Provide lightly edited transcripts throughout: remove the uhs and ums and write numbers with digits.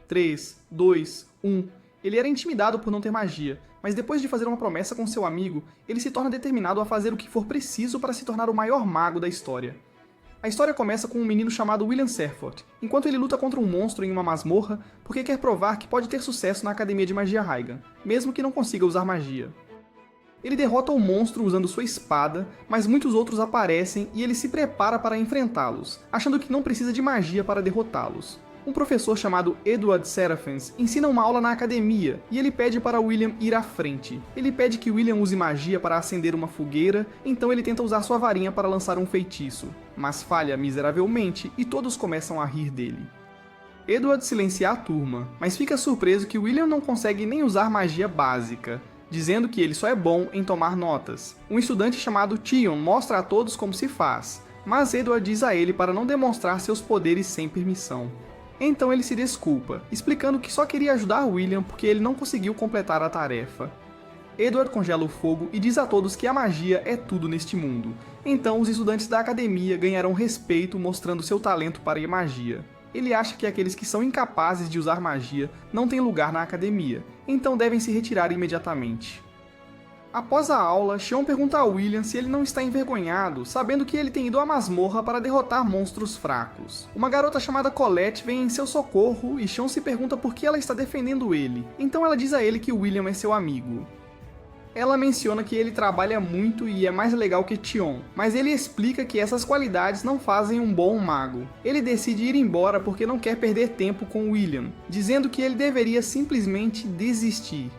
3, 2, 1... Ele era intimidado por não ter magia, mas depois de fazer uma promessa com seu amigo, ele se torna determinado a fazer o que for preciso para se tornar o maior mago da história. A história começa com um menino chamado William Serfort, enquanto ele luta contra um monstro em uma masmorra porque quer provar que pode ter sucesso na Academia de Magia Raigan, mesmo que não consiga usar magia. Ele derrota o monstro usando sua espada, mas muitos outros aparecem e ele se prepara para enfrentá-los, achando que não precisa de magia para derrotá-los. Um professor chamado Edward Seraphins ensina uma aula na academia e ele pede para William ir à frente. Ele pede que William use magia para acender uma fogueira, então ele tenta usar sua varinha para lançar um feitiço, mas falha miseravelmente e todos começam a rir dele. Edward silencia a turma, mas fica surpreso que William não consegue nem usar magia básica, dizendo que ele só é bom em tomar notas. Um estudante chamado Tion mostra a todos como se faz, mas Edward diz a ele para não demonstrar seus poderes sem permissão. Então ele se desculpa, explicando que só queria ajudar William porque ele não conseguiu completar a tarefa. Edward congela o fogo e diz a todos que a magia é tudo neste mundo. Então os estudantes da academia ganharão respeito mostrando seu talento para a magia. Ele acha que aqueles que são incapazes de usar magia não têm lugar na academia, então devem se retirar imediatamente. Após a aula, Xion pergunta a William se ele não está envergonhado, sabendo que ele tem ido à masmorra para derrotar monstros fracos. Uma garota chamada Colette vem em seu socorro e Xion se pergunta por que ela está defendendo ele, então ela diz a ele que William é seu amigo. Ela menciona que ele trabalha muito e é mais legal que Tion, mas ele explica que essas qualidades não fazem um bom mago. Ele decide ir embora porque não quer perder tempo com William, dizendo que ele deveria simplesmente desistir.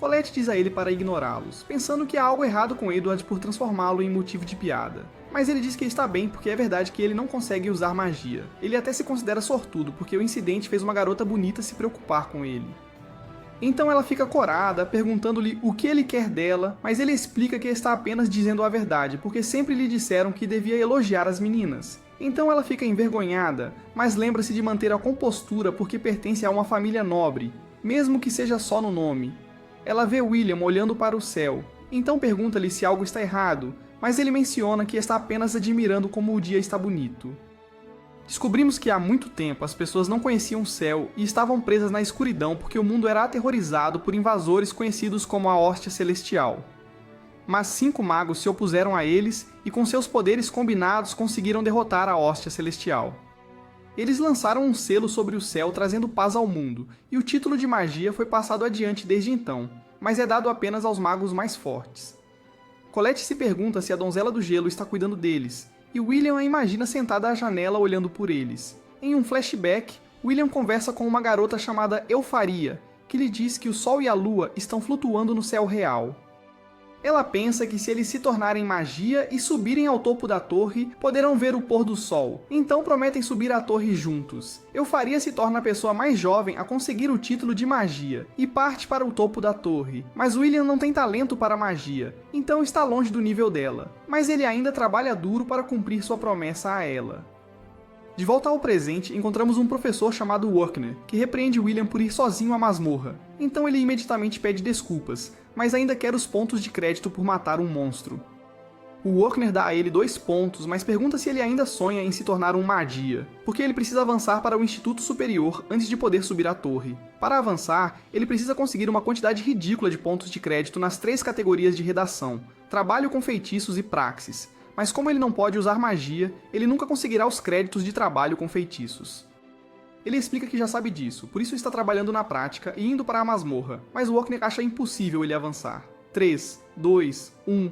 Colette diz a ele para ignorá-los, pensando que há algo errado com Edward por transformá-lo em motivo de piada. Mas ele diz que está bem porque é verdade que ele não consegue usar magia. Ele até se considera sortudo porque o incidente fez uma garota bonita se preocupar com ele. Então ela fica corada, perguntando-lhe o que ele quer dela, mas ele explica que está apenas dizendo a verdade, porque sempre lhe disseram que devia elogiar as meninas. Então ela fica envergonhada, mas lembra-se de manter a compostura porque pertence a uma família nobre, mesmo que seja só no nome. Ela vê William olhando para o céu, então pergunta-lhe se algo está errado, mas ele menciona que está apenas admirando como o dia está bonito. Descobrimos que há muito tempo as pessoas não conheciam o céu e estavam presas na escuridão porque o mundo era aterrorizado por invasores conhecidos como a Hóstia Celestial. Mas 5 magos se opuseram a eles e com seus poderes combinados conseguiram derrotar a Hóstia Celestial. Eles lançaram um selo sobre o céu trazendo paz ao mundo, e o título de magia foi passado adiante desde então, mas é dado apenas aos magos mais fortes. Colette se pergunta se a Donzela do Gelo está cuidando deles, e William a imagina sentada à janela olhando por eles. Em um flashback, William conversa com uma garota chamada Eufaria, que lhe diz que o Sol e a Lua estão flutuando no céu real. Ela pensa que se eles se tornarem magia e subirem ao topo da torre, poderão ver o pôr do sol, então prometem subir a torre juntos. Eufaria se torna a pessoa mais jovem a conseguir o título de magia, e parte para o topo da torre, mas William não tem talento para magia, então está longe do nível dela, mas ele ainda trabalha duro para cumprir sua promessa a ela. De volta ao presente, encontramos um professor chamado Workner, que repreende William por ir sozinho à masmorra. Então ele imediatamente pede desculpas, mas ainda quer os pontos de crédito por matar um monstro. O Workner dá a ele 2 pontos, mas pergunta se ele ainda sonha em se tornar um magia, porque ele precisa avançar para o Instituto Superior antes de poder subir a torre. Para avançar, ele precisa conseguir uma quantidade ridícula de pontos de crédito nas 3 categorias de redação, trabalho com feitiços e praxis. Mas como ele não pode usar magia, ele nunca conseguirá os créditos de trabalho com feitiços. Ele explica que já sabe disso, por isso está trabalhando na prática e indo para a masmorra, mas Workner acha impossível ele avançar. 3, 2, 1...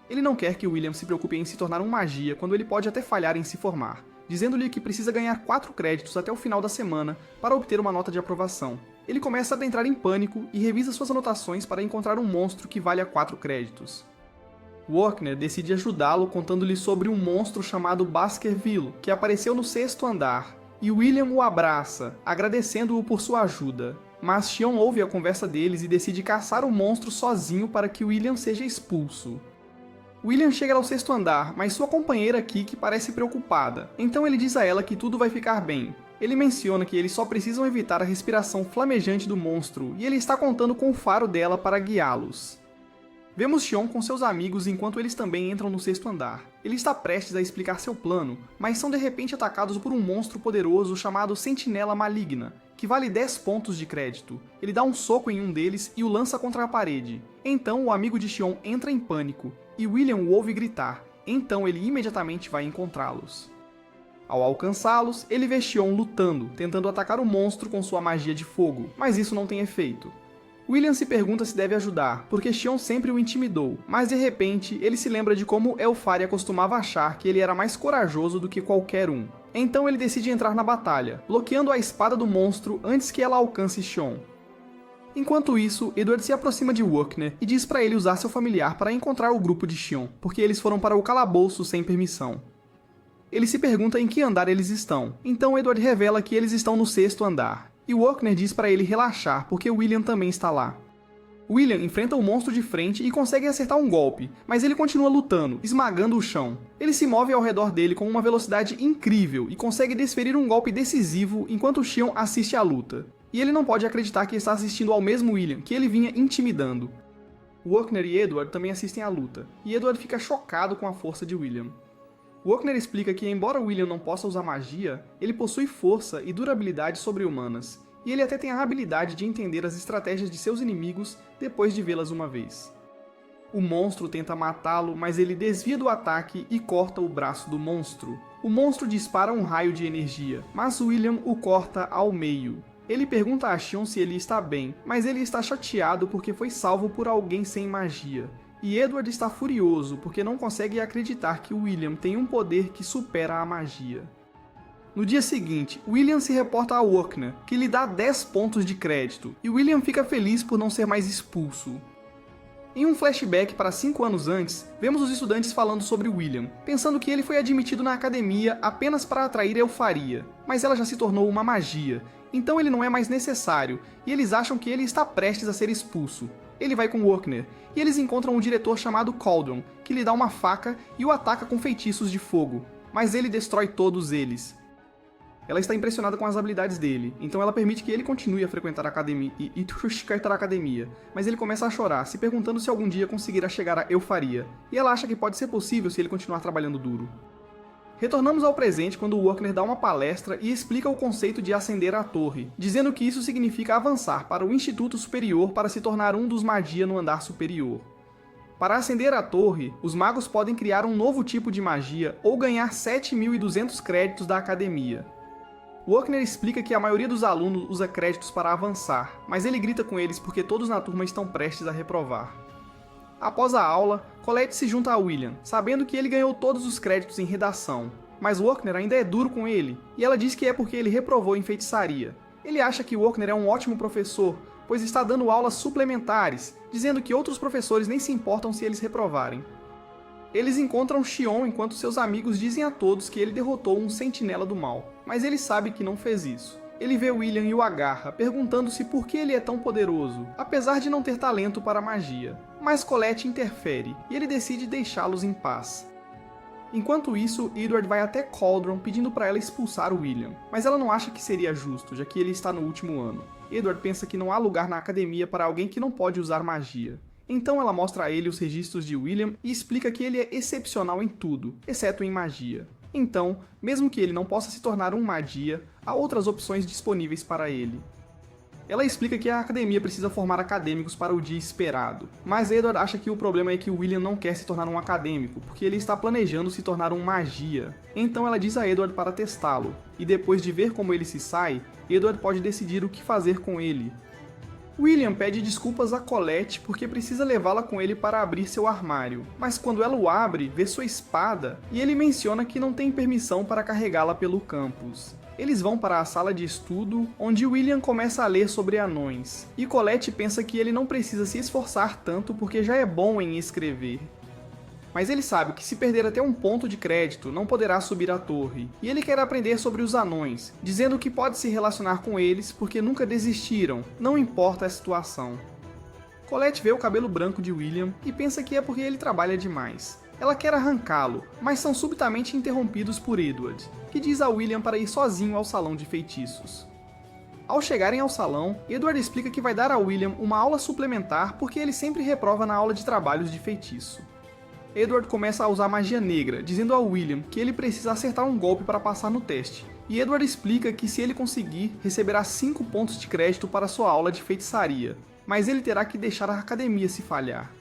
Ele não quer que William se preocupe em se tornar um magia quando ele pode até falhar em se formar, dizendo-lhe que precisa ganhar 4 créditos até o final da semana para obter uma nota de aprovação. Ele começa a entrar em pânico e revisa suas anotações para encontrar um monstro que valha 4 créditos. Workner decide ajudá-lo contando-lhe sobre um monstro chamado Baskerville, que apareceu no 6º andar, e William o abraça, agradecendo-o por sua ajuda. Mas Xion ouve a conversa deles e decide caçar o monstro sozinho para que William seja expulso. William chega ao 6º andar, mas sua companheira Kiki parece preocupada, então ele diz a ela que tudo vai ficar bem. Ele menciona que eles só precisam evitar a respiração flamejante do monstro, e ele está contando com o faro dela para guiá-los. Vemos Xion com seus amigos enquanto eles também entram no 6º andar. Ele está prestes a explicar seu plano, mas são de repente atacados por um monstro poderoso chamado Sentinela Maligna, que vale 10 pontos de crédito. Ele dá um soco em um deles e o lança contra a parede. Então o amigo de Xion entra em pânico, e William o ouve gritar, então ele imediatamente vai encontrá-los. Ao alcançá-los, ele vê Xion lutando, tentando atacar o monstro com sua magia de fogo, mas isso não tem efeito. William se pergunta se deve ajudar, porque Xion sempre o intimidou, mas de repente ele se lembra de como Elfaria costumava achar que ele era mais corajoso do que qualquer um. Então ele decide entrar na batalha, bloqueando a espada do monstro antes que ela alcance Xion. Enquanto isso, Edward se aproxima de Wukner e diz para ele usar seu familiar para encontrar o grupo de Xion, porque eles foram para o calabouço sem permissão. Ele se pergunta em que andar eles estão, então Edward revela que eles estão no 6º andar. E Wukner diz para ele relaxar, porque William também está lá. William enfrenta o monstro de frente e consegue acertar um golpe, mas ele continua lutando, esmagando o chão. Ele se move ao redor dele com uma velocidade incrível e consegue desferir um golpe decisivo enquanto Xion assiste à luta. E ele não pode acreditar que está assistindo ao mesmo William, que ele vinha intimidando. Wukner e Edward também assistem à luta, e Edward fica chocado com a força de William. Wukner explica que, embora William não possa usar magia, ele possui força e durabilidade sobre-humanas, e ele até tem a habilidade de entender as estratégias de seus inimigos depois de vê-las uma vez. O monstro tenta matá-lo, mas ele desvia do ataque e corta o braço do monstro. O monstro dispara um raio de energia, mas William o corta ao meio. Ele pergunta a Xion se ele está bem, mas ele está chateado porque foi salvo por alguém sem magia. E Edward está furioso porque não consegue acreditar que William tem um poder que supera a magia. No dia seguinte, William se reporta a Wukner, que lhe dá 10 pontos de crédito, e William fica feliz por não ser mais expulso. Em um flashback para 5 anos antes, vemos os estudantes falando sobre William, pensando que ele foi admitido na academia apenas para atrair Elfaria, mas ela já se tornou uma magia, então ele não é mais necessário, e eles acham que ele está prestes a ser expulso. Ele vai com Wukner, e eles encontram um diretor chamado Cauldron, que lhe dá uma faca e o ataca com feitiços de fogo, mas ele destrói todos eles. Ela está impressionada com as habilidades dele, então ela permite que ele continue a frequentar a academia, mas ele começa a chorar, se perguntando se algum dia conseguirá chegar a Elfaria, e ela acha que pode ser possível se ele continuar trabalhando duro. Retornamos ao presente quando Wukner dá uma palestra e explica o conceito de ascender à torre, dizendo que isso significa avançar para o Instituto Superior para se tornar um dos magia no andar superior. Para ascender à torre, os magos podem criar um novo tipo de magia ou ganhar 7.200 créditos da academia. Wukner explica que a maioria dos alunos usa créditos para avançar, mas ele grita com eles porque todos na turma estão prestes a reprovar. Após a aula, Colette se junta a William, sabendo que ele ganhou todos os créditos em redação, mas Wukner ainda é duro com ele, e ela diz que é porque ele reprovou em feitiçaria. Ele acha que Wukner é um ótimo professor, pois está dando aulas suplementares, dizendo que outros professores nem se importam se eles reprovarem. Eles encontram Xion enquanto seus amigos dizem a todos que ele derrotou um sentinela do mal, mas ele sabe que não fez isso. Ele vê William e o agarra, perguntando-se por que ele é tão poderoso, apesar de não ter talento para magia. Mas Colette interfere, e ele decide deixá-los em paz. Enquanto isso, Edward vai até Cauldron pedindo para ela expulsar William, mas ela não acha que seria justo, já que ele está no último ano. Edward pensa que não há lugar na academia para alguém que não pode usar magia. Então ela mostra a ele os registros de William e explica que ele é excepcional em tudo, exceto em magia. Então, mesmo que ele não possa se tornar um magia, há outras opções disponíveis para ele. Ela explica que a academia precisa formar acadêmicos para o dia esperado, mas Edward acha que o problema é que William não quer se tornar um acadêmico, porque ele está planejando se tornar um magia. Então ela diz a Edward para testá-lo, e depois de ver como ele se sai, Edward pode decidir o que fazer com ele. William pede desculpas a Colette porque precisa levá-la com ele para abrir seu armário, mas quando ela o abre, vê sua espada e ele menciona que não tem permissão para carregá-la pelo campus. Eles vão para a sala de estudo, onde William começa a ler sobre anões, e Colette pensa que ele não precisa se esforçar tanto porque já é bom em escrever. Mas ele sabe que se perder até um ponto de crédito, não poderá subir a torre, e ele quer aprender sobre os anões, dizendo que pode se relacionar com eles porque nunca desistiram, não importa a situação. Colette vê o cabelo branco de William e pensa que é porque ele trabalha demais. Ela quer arrancá-lo, mas são subitamente interrompidos por Edward, que diz a William para ir sozinho ao salão de feitiços. Ao chegarem ao salão, Edward explica que vai dar a William uma aula suplementar porque ele sempre reprova na aula de trabalhos de feitiço. Edward começa a usar magia negra, dizendo a William que ele precisa acertar um golpe para passar no teste, e Edward explica que se ele conseguir, receberá 5 pontos de crédito para sua aula de feitiçaria, mas ele terá que deixar a academia se falhar.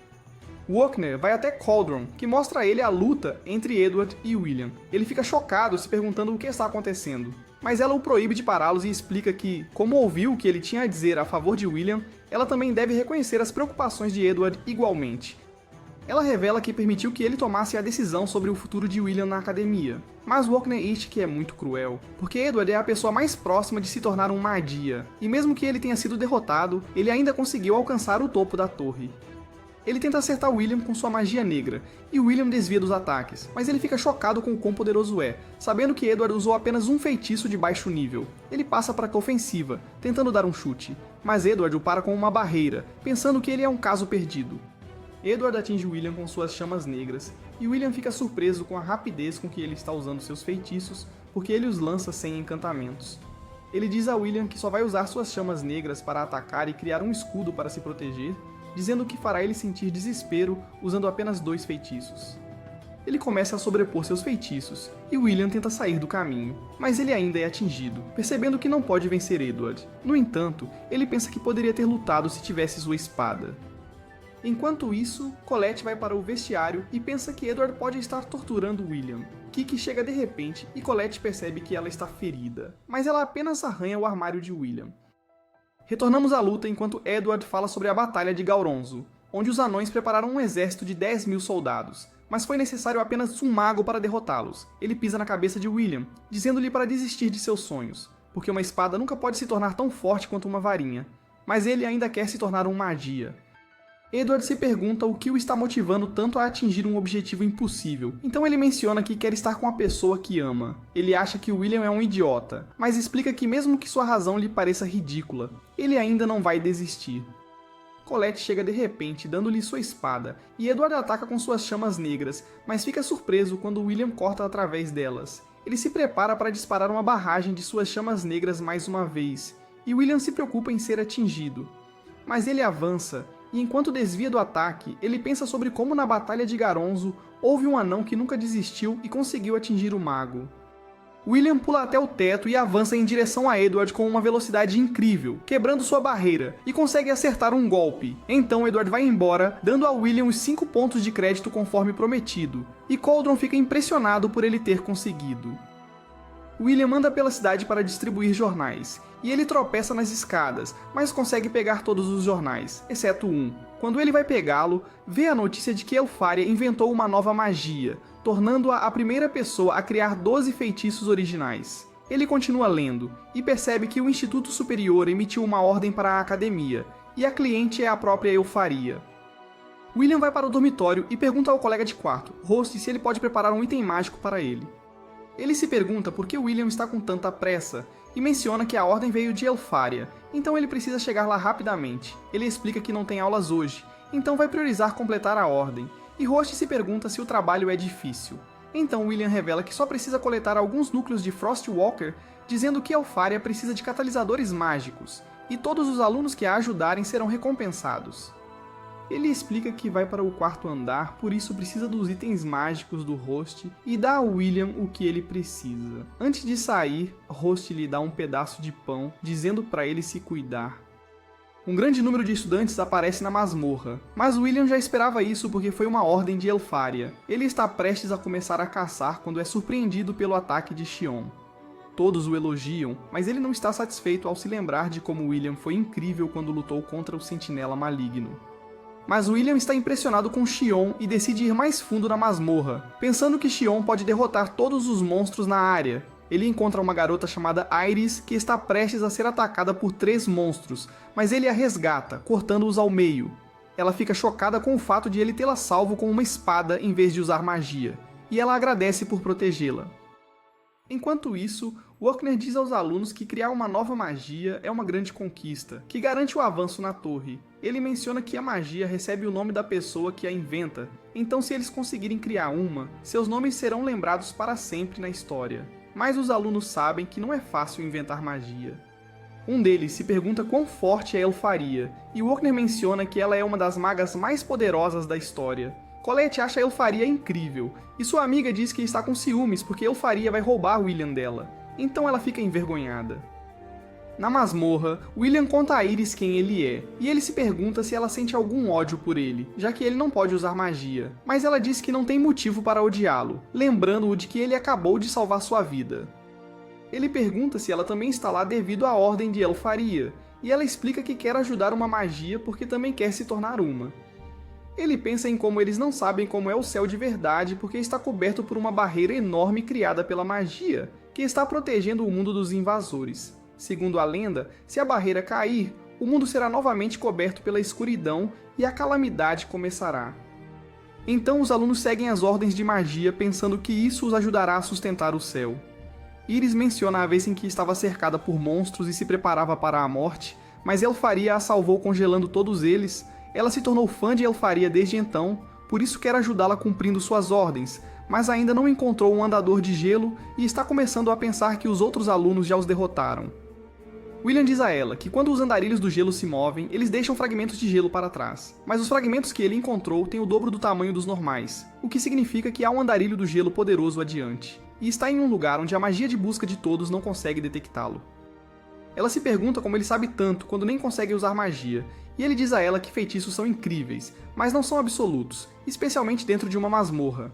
Wokner vai até Cauldron, que mostra a ele a luta entre Edward e William. Ele fica chocado, se perguntando o que está acontecendo, mas ela o proíbe de pará-los e explica que, como ouviu o que ele tinha a dizer a favor de William, ela também deve reconhecer as preocupações de Edward igualmente. Ela revela que permitiu que ele tomasse a decisão sobre o futuro de William na academia, mas Wokner diz que é muito cruel, porque Edward é a pessoa mais próxima de se tornar um magia, e mesmo que ele tenha sido derrotado, ele ainda conseguiu alcançar o topo da torre. Ele tenta acertar William com sua magia negra, e William desvia dos ataques, mas ele fica chocado com o quão poderoso é, sabendo que Edward usou apenas um feitiço de baixo nível. Ele passa para a ofensiva, tentando dar um chute, mas Edward o para com uma barreira, pensando que ele é um caso perdido. Edward atinge William com suas chamas negras, e William fica surpreso com a rapidez com que ele está usando seus feitiços, porque ele os lança sem encantamentos. Ele diz a William que só vai usar suas chamas negras para atacar e criar um escudo para se proteger, dizendo que fará ele sentir desespero usando apenas 2 feitiços. Ele começa a sobrepor seus feitiços, e William tenta sair do caminho, mas ele ainda é atingido, percebendo que não pode vencer Edward. No entanto, ele pensa que poderia ter lutado se tivesse sua espada. Enquanto isso, Colette vai para o vestiário e pensa que Edward pode estar torturando William. Kiki chega de repente e Colette percebe que ela está ferida, mas ela apenas arranha o armário de William. Retornamos à luta enquanto Edward fala sobre a Batalha de Gauronzo, onde os anões prepararam um exército de 10.000 soldados, mas foi necessário apenas um mago para derrotá-los. Ele pisa na cabeça de William, dizendo-lhe para desistir de seus sonhos, porque uma espada nunca pode se tornar tão forte quanto uma varinha, mas ele ainda quer se tornar um magia. Edward se pergunta o que o está motivando tanto a atingir um objetivo impossível, então ele menciona que quer estar com a pessoa que ama. Ele acha que William é um idiota, mas explica que mesmo que sua razão lhe pareça ridícula, ele ainda não vai desistir. Colette chega de repente, dando-lhe sua espada, e Edward ataca com suas chamas negras, mas fica surpreso quando William corta através delas. Ele se prepara para disparar uma barragem de suas chamas negras mais uma vez, e William se preocupa em ser atingido. Mas ele avança, e enquanto desvia do ataque, ele pensa sobre como na Batalha de Gauronzo houve um anão que nunca desistiu e conseguiu atingir o mago. William pula até o teto e avança em direção a Edward com uma velocidade incrível, quebrando sua barreira, e consegue acertar um golpe. Então Edward vai embora, dando a William os 5 pontos de crédito conforme prometido, e Cauldron fica impressionado por ele ter conseguido. William anda pela cidade para distribuir jornais, e ele tropeça nas escadas, mas consegue pegar todos os jornais, exceto um. Quando ele vai pegá-lo, vê a notícia de que Elfaria inventou uma nova magia, tornando-a a primeira pessoa a criar 12 feitiços originais. Ele continua lendo, e percebe que o Instituto Superior emitiu uma ordem para a academia, e a cliente é a própria Elfaria. William vai para o dormitório e pergunta ao colega de quarto, Host, se ele pode preparar um item mágico para ele. Ele se pergunta por que William está com tanta pressa, e menciona que a ordem veio de Elfaria, então ele precisa chegar lá rapidamente. Ele explica que não tem aulas hoje, então vai priorizar completar a ordem, e Host se pergunta se o trabalho é difícil. Então William revela que só precisa coletar alguns núcleos de Frostwalker, dizendo que Elfaria precisa de catalisadores mágicos, e todos os alunos que a ajudarem serão recompensados. Ele explica que vai para o 4º andar, por isso precisa dos itens mágicos do Host e dá a William o que ele precisa. Antes de sair, Host lhe dá um pedaço de pão, dizendo para ele se cuidar. Um grande número de estudantes aparece na masmorra, mas William já esperava isso porque foi uma ordem de Elfaria. Ele está prestes a começar a caçar quando é surpreendido pelo ataque de Xion. Todos o elogiam, mas ele não está satisfeito ao se lembrar de como William foi incrível quando lutou contra o Sentinela Maligno. Mas William está impressionado com Xion e decide ir mais fundo na masmorra, pensando que Xion pode derrotar todos os monstros na área. Ele encontra uma garota chamada Iris que está prestes a ser atacada por 3 monstros, mas ele a resgata, cortando-os ao meio. Ela fica chocada com o fato de ele tê-la salvo com uma espada em vez de usar magia, e ela agradece por protegê-la. Enquanto isso, Wokner diz aos alunos que criar uma nova magia é uma grande conquista, que garante o avanço na torre. Ele menciona que a magia recebe o nome da pessoa que a inventa, então se eles conseguirem criar uma, seus nomes serão lembrados para sempre na história. Mas os alunos sabem que não é fácil inventar magia. Um deles se pergunta quão forte é Elfaria, e Wokner menciona que ela é uma das magas mais poderosas da história. Colette acha Elfaria incrível, e sua amiga diz que está com ciúmes porque Elfaria vai roubar William dela. então ela fica envergonhada. Na masmorra, William conta a Iris quem ele é, e ele se pergunta se ela sente algum ódio por ele, já que ele não pode usar magia, mas ela diz que não tem motivo para odiá-lo, lembrando-o de que ele acabou de salvar sua vida. Ele pergunta se ela também está lá devido à Ordem de Elfaria, e ela explica que quer ajudar uma magia porque também quer se tornar uma. Ele pensa em como eles não sabem como é o céu de verdade porque está coberto por uma barreira enorme criada pela magia, que está protegendo o mundo dos invasores. Segundo a lenda, se a barreira cair, o mundo será novamente coberto pela escuridão e a calamidade começará. Então os alunos seguem as ordens de magia pensando que isso os ajudará a sustentar o céu. Iris menciona a vez em que estava cercada por monstros e se preparava para a morte, mas Elfaria a salvou congelando todos eles. Ela se tornou fã de Elfaria desde então, por isso quer ajudá-la cumprindo suas ordens, mas ainda não encontrou um andador de gelo e está começando a pensar que os outros alunos já os derrotaram. William diz a ela que quando os andarilhos do gelo se movem, eles deixam fragmentos de gelo para trás, mas os fragmentos que ele encontrou têm o dobro do tamanho dos normais, o que significa que há um andarilho do gelo poderoso adiante, e está em um lugar onde a magia de busca de todos não consegue detectá-lo. Ela se pergunta como ele sabe tanto quando nem consegue usar magia, e ele diz a ela que feitiços são incríveis, mas não são absolutos, especialmente dentro de uma masmorra.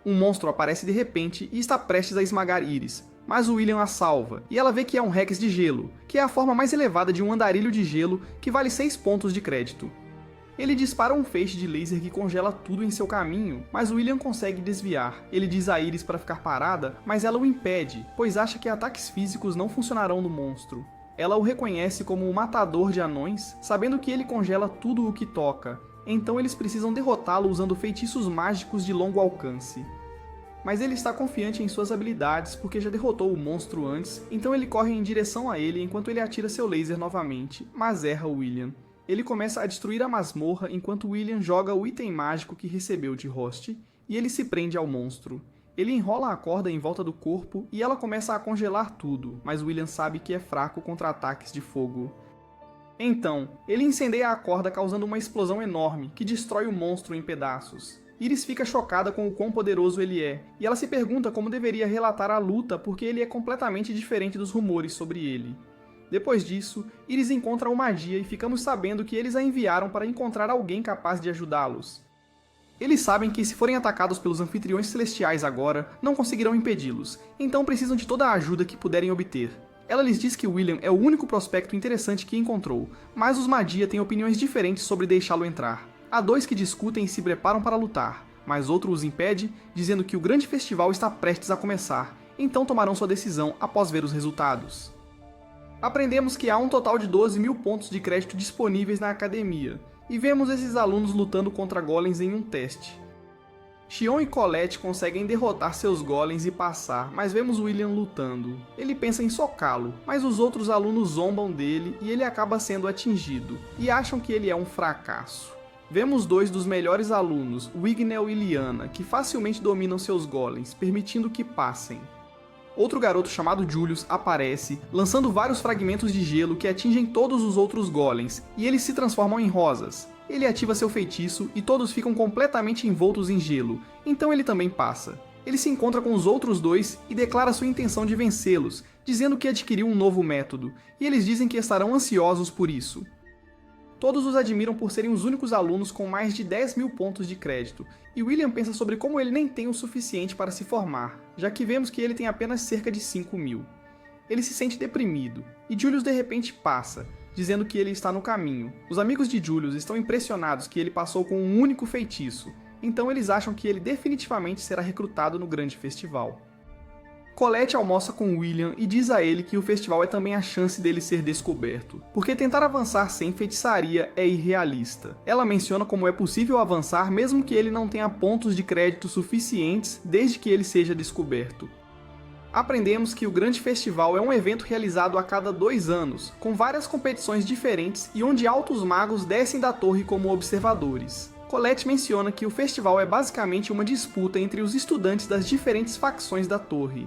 Um monstro aparece de repente e está prestes a esmagar Iris, mas o William a salva, e ela vê que é um Rex de gelo, que é a forma mais elevada de um andarilho de gelo que vale 6 pontos de crédito. Ele dispara um feixe de laser que congela tudo em seu caminho, mas o William consegue desviar. Ele diz a Iris para ficar parada, mas ela o impede, pois acha que ataques físicos não funcionarão no monstro. Ela o reconhece como um matador de anões, sabendo que ele congela tudo o que toca, então eles precisam derrotá-lo usando feitiços mágicos de longo alcance. Mas ele está confiante em suas habilidades porque já derrotou o monstro antes, então ele corre em direção a ele enquanto ele atira seu laser novamente, mas erra o William. Ele começa a destruir a masmorra enquanto William joga o item mágico que recebeu de Host, e ele se prende ao monstro. Ele enrola a corda em volta do corpo e ela começa a congelar tudo, mas William sabe que é fraco contra ataques de fogo. Então, ele incendeia a corda causando uma explosão enorme que destrói o monstro em pedaços. Iris fica chocada com o quão poderoso ele é, e ela se pergunta como deveria relatar a luta porque ele é completamente diferente dos rumores sobre ele. Depois disso, Iris encontra o Magia e ficamos sabendo que eles a enviaram para encontrar alguém capaz de ajudá-los. Eles sabem que se forem atacados pelos anfitriões celestiais agora, não conseguirão impedi-los, então precisam de toda a ajuda que puderem obter. Ela lhes diz que William é o único prospecto interessante que encontrou, mas os Magia têm opiniões diferentes sobre deixá-lo entrar. Há 2 que discutem e se preparam para lutar, mas outro os impede, dizendo que o grande festival está prestes a começar, então tomarão sua decisão após ver os resultados. Aprendemos que há um total de 12.000 pontos de crédito disponíveis na academia, e vemos esses alunos lutando contra golems em um teste. Xion e Colette conseguem derrotar seus golems e passar, mas vemos William lutando. Ele pensa em socá-lo, mas os outros alunos zombam dele e ele acaba sendo atingido, e acham que ele é um fracasso. Vemos 2 dos melhores alunos, Wignell e Liana, que facilmente dominam seus golems, permitindo que passem. Outro garoto chamado Julius aparece, lançando vários fragmentos de gelo que atingem todos os outros golems, e eles se transformam em rosas. Ele ativa seu feitiço e todos ficam completamente envoltos em gelo, então ele também passa. Ele se encontra com os outros 2 e declara sua intenção de vencê-los, dizendo que adquiriu um novo método, e eles dizem que estarão ansiosos por isso. Todos os admiram por serem os únicos alunos com mais de 10.000 pontos de crédito, e William pensa sobre como ele nem tem o suficiente para se formar, já que vemos que ele tem apenas cerca de 5.000. Ele se sente deprimido, e Julius de repente passa, dizendo que ele está no caminho. Os amigos de Julius estão impressionados que ele passou com um único feitiço, então eles acham que ele definitivamente será recrutado no grande festival. Colette almoça com William e diz a ele que o festival é também a chance dele ser descoberto, porque tentar avançar sem feitiçaria é irrealista. Ela menciona como é possível avançar mesmo que ele não tenha pontos de crédito suficientes desde que ele seja descoberto. Aprendemos que o grande festival é um evento realizado a cada 2 anos, com várias competições diferentes e onde altos magos descem da torre como observadores. Colette menciona que o festival é basicamente uma disputa entre os estudantes das diferentes facções da torre.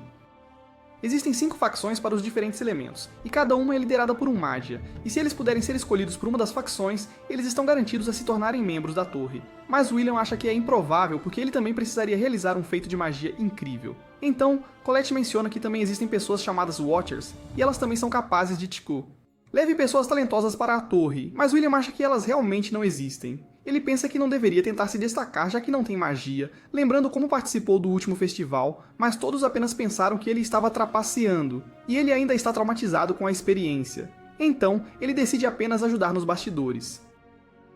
Existem 5 facções para os diferentes elementos, e cada uma é liderada por um Magia, e se eles puderem ser escolhidos por uma das facções, eles estão garantidos a se tornarem membros da torre. Mas William acha que é improvável porque ele também precisaria realizar um feito de magia incrível. Então, Colette menciona que também existem pessoas chamadas Watchers, e elas também são capazes de Tiku. Leve pessoas talentosas para a torre, mas William acha que elas realmente não existem. Ele pensa que não deveria tentar se destacar já que não tem magia, lembrando como participou do último festival, mas todos apenas pensaram que ele estava trapaceando, e ele ainda está traumatizado com a experiência. Então, ele decide apenas ajudar nos bastidores.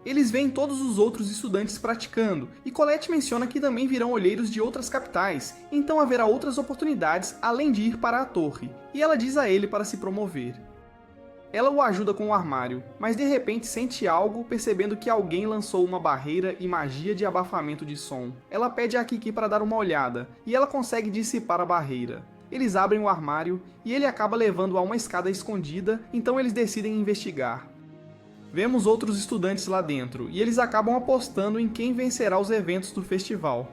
Eles veem todos os outros estudantes praticando, e Colette menciona que também virão olheiros de outras capitais, então haverá outras oportunidades além de ir para a torre, e ela diz a ele para se promover. Ela o ajuda com o armário, mas de repente sente algo percebendo que alguém lançou uma barreira e magia de abafamento de som. Ela pede a Kiki para dar uma olhada, e ela consegue dissipar a barreira. Eles abrem o armário, e ele acaba levando a uma escada escondida, então eles decidem investigar. Vemos outros estudantes lá dentro, e eles acabam apostando em quem vencerá os eventos do festival.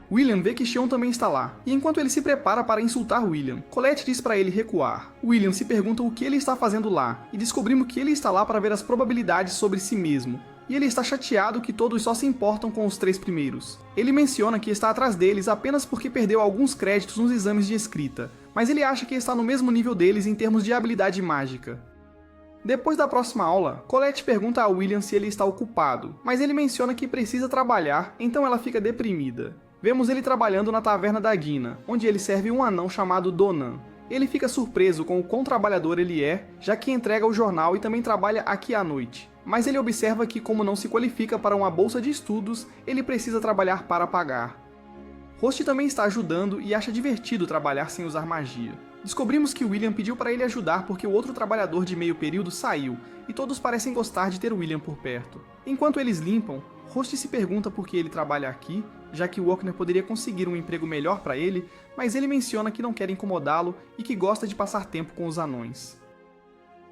William vê que Xion também está lá, e enquanto ele se prepara para insultar William, Colette diz para ele recuar. William se pergunta o que ele está fazendo lá, e descobrimos que ele está lá para ver as probabilidades sobre si mesmo, e ele está chateado que todos só se importam com os 3 primeiros. Ele menciona que está atrás deles apenas porque perdeu alguns créditos nos exames de escrita, mas ele acha que está no mesmo nível deles em termos de habilidade mágica. Depois da próxima aula, Colette pergunta a William se ele está ocupado, mas ele menciona que precisa trabalhar, então ela fica deprimida. Vemos ele trabalhando na taverna da Guina, onde ele serve um anão chamado Donan. Ele fica surpreso com o quão trabalhador ele é, já que entrega o jornal e também trabalha aqui à noite. Mas ele observa que, como não se qualifica para uma bolsa de estudos, ele precisa trabalhar para pagar. Host também está ajudando e acha divertido trabalhar sem usar magia. Descobrimos que William pediu para ele ajudar porque o outro trabalhador de meio período saiu, e todos parecem gostar de ter William por perto. Enquanto eles limpam, Host se pergunta por que ele trabalha aqui, já que Wokner poderia conseguir um emprego melhor para ele, mas ele menciona que não quer incomodá-lo e que gosta de passar tempo com os anões.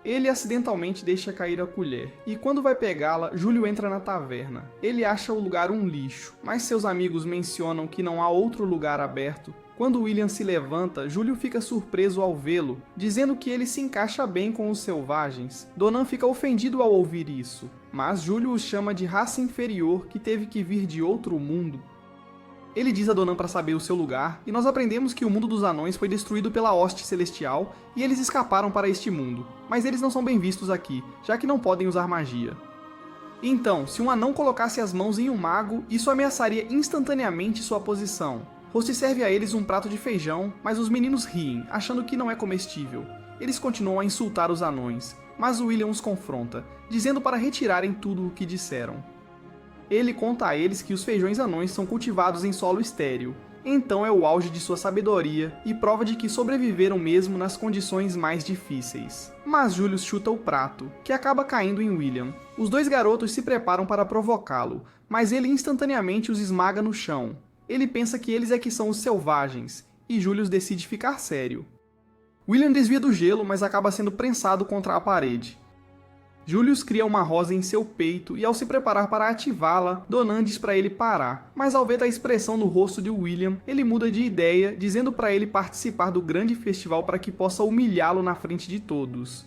Ele acidentalmente deixa cair a colher, e quando vai pegá-la, Júlio entra na taverna. Ele acha o lugar um lixo, mas seus amigos mencionam que não há outro lugar aberto. Quando William se levanta, Júlio fica surpreso ao vê-lo, dizendo que ele se encaixa bem com os selvagens. Donan fica ofendido ao ouvir isso, mas Júlio o chama de raça inferior que teve que vir de outro mundo. Ele diz a Donan para saber o seu lugar, e nós aprendemos que o mundo dos anões foi destruído pela hoste celestial e eles escaparam para este mundo, mas eles não são bem vistos aqui, já que não podem usar magia. Então, se um anão colocasse as mãos em um mago, isso ameaçaria instantaneamente sua posição. Host serve a eles um prato de feijão, mas os meninos riem, achando que não é comestível. Eles continuam a insultar os anões, mas William os confronta, dizendo para retirarem tudo o que disseram. Ele conta a eles que os feijões anões são cultivados em solo estéril. Então é o auge de sua sabedoria e prova de que sobreviveram mesmo nas condições mais difíceis. Mas Julius chuta o prato, que acaba caindo em William. Os 2 garotos se preparam para provocá-lo, mas ele instantaneamente os esmaga no chão. Ele pensa que eles é que são os selvagens, e Julius decide ficar sério. William desvia do gelo, mas acaba sendo prensado contra a parede. Julius cria uma rosa em seu peito e ao se preparar para ativá-la, Donan diz para ele parar, mas ao ver a expressão no rosto de William, ele muda de ideia, dizendo para ele participar do grande festival para que possa humilhá-lo na frente de todos.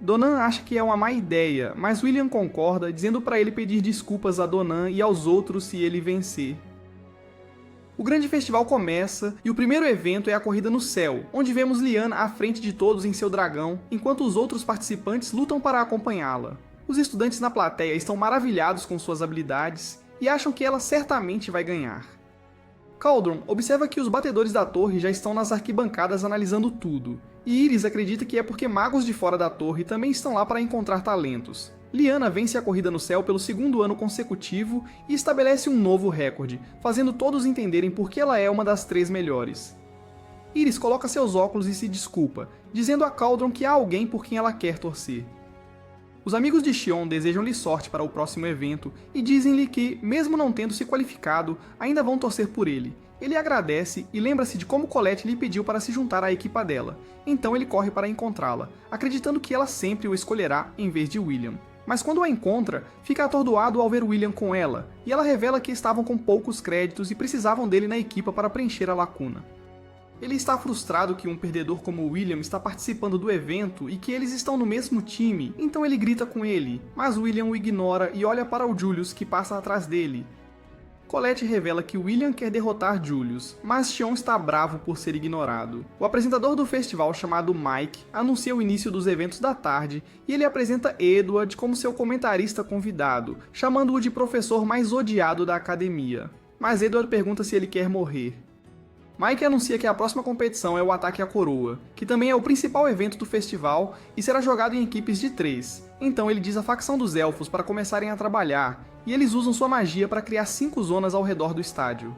Donan acha que é uma má ideia, mas William concorda, dizendo para ele pedir desculpas a Donan e aos outros se ele vencer. O grande festival começa, e o primeiro evento é a corrida no céu, onde vemos Liana à frente de todos em seu dragão, enquanto os outros participantes lutam para acompanhá-la. Os estudantes na plateia estão maravilhados com suas habilidades, e acham que ela certamente vai ganhar. Cauldron observa que os batedores da torre já estão nas arquibancadas analisando tudo, e Iris acredita que é porque magos de fora da torre também estão lá para encontrar talentos. Liana vence a corrida no céu pelo 2º ano consecutivo e estabelece um novo recorde, fazendo todos entenderem por que ela é uma das 3 melhores. Iris coloca seus óculos e se desculpa, dizendo a Cauldron que há alguém por quem ela quer torcer. Os amigos de Xion desejam-lhe sorte para o próximo evento e dizem-lhe que, mesmo não tendo se qualificado, ainda vão torcer por ele. Ele agradece e lembra-se de como Colette lhe pediu para se juntar à equipa dela, então ele corre para encontrá-la, acreditando que ela sempre o escolherá em vez de William. Mas quando a encontra, fica atordoado ao ver William com ela, e ela revela que estavam com poucos créditos e precisavam dele na equipa para preencher a lacuna. Ele está frustrado que um perdedor como William está participando do evento e que eles estão no mesmo time, então ele grita com ele, mas William o ignora e olha para o Julius que passa atrás dele. Colette revela que William quer derrotar Julius, mas Xion está bravo por ser ignorado. O apresentador do festival, chamado Mike, anuncia o início dos eventos da tarde e ele apresenta Edward como seu comentarista convidado, chamando-o de professor mais odiado da academia. Mas Edward pergunta se ele quer morrer. Mike anuncia que a próxima competição é o Ataque à Coroa, que também é o principal evento do festival e será jogado em equipes de 3. Então ele diz à facção dos Elfos para começarem a trabalhar, e eles usam sua magia para criar 5 zonas ao redor do estádio.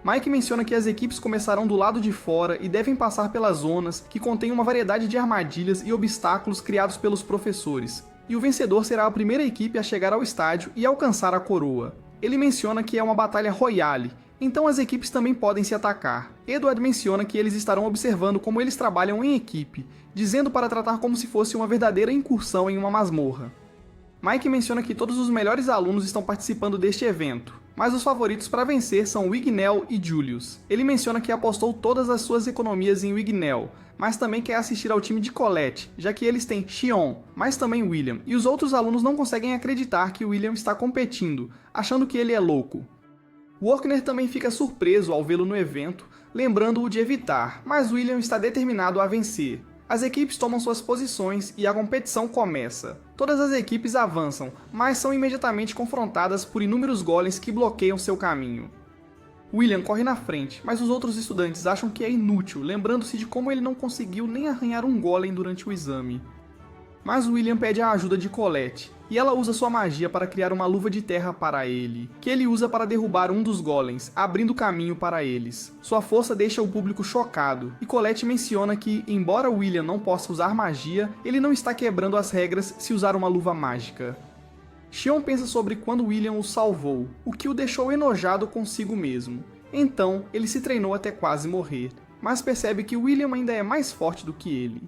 Mike menciona que as equipes começarão do lado de fora e devem passar pelas zonas que contêm uma variedade de armadilhas e obstáculos criados pelos professores, e o vencedor será a primeira equipe a chegar ao estádio e alcançar a coroa. Ele menciona que é uma batalha royale, então as equipes também podem se atacar. Edward menciona que eles estarão observando como eles trabalham em equipe, dizendo para tratar como se fosse uma verdadeira incursão em uma masmorra. Mike menciona que todos os melhores alunos estão participando deste evento, mas os favoritos para vencer são Wiggnell e Julius. Ele menciona que apostou todas as suas economias em Wiggnell, mas também quer assistir ao time de Colette, já que eles têm Xion, mas também William, e os outros alunos não conseguem acreditar que William está competindo, achando que ele é louco. Workner também fica surpreso ao vê-lo no evento, lembrando-o de evitar, mas William está determinado a vencer. As equipes tomam suas posições e a competição começa. Todas as equipes avançam, mas são imediatamente confrontadas por inúmeros golems que bloqueiam seu caminho. William corre na frente, mas os outros estudantes acham que é inútil, lembrando-se de como ele não conseguiu nem arranhar um golem durante o exame. Mas William pede a ajuda de Colette, e ela usa sua magia para criar uma luva de terra para ele, que ele usa para derrubar um dos golems, abrindo caminho para eles. Sua força deixa o público chocado, e Colette menciona que, embora William não possa usar magia, ele não está quebrando as regras se usar uma luva mágica. Xion pensa sobre quando William o salvou, o que o deixou enojado consigo mesmo. Então, ele se treinou até quase morrer, mas percebe que William ainda é mais forte do que ele.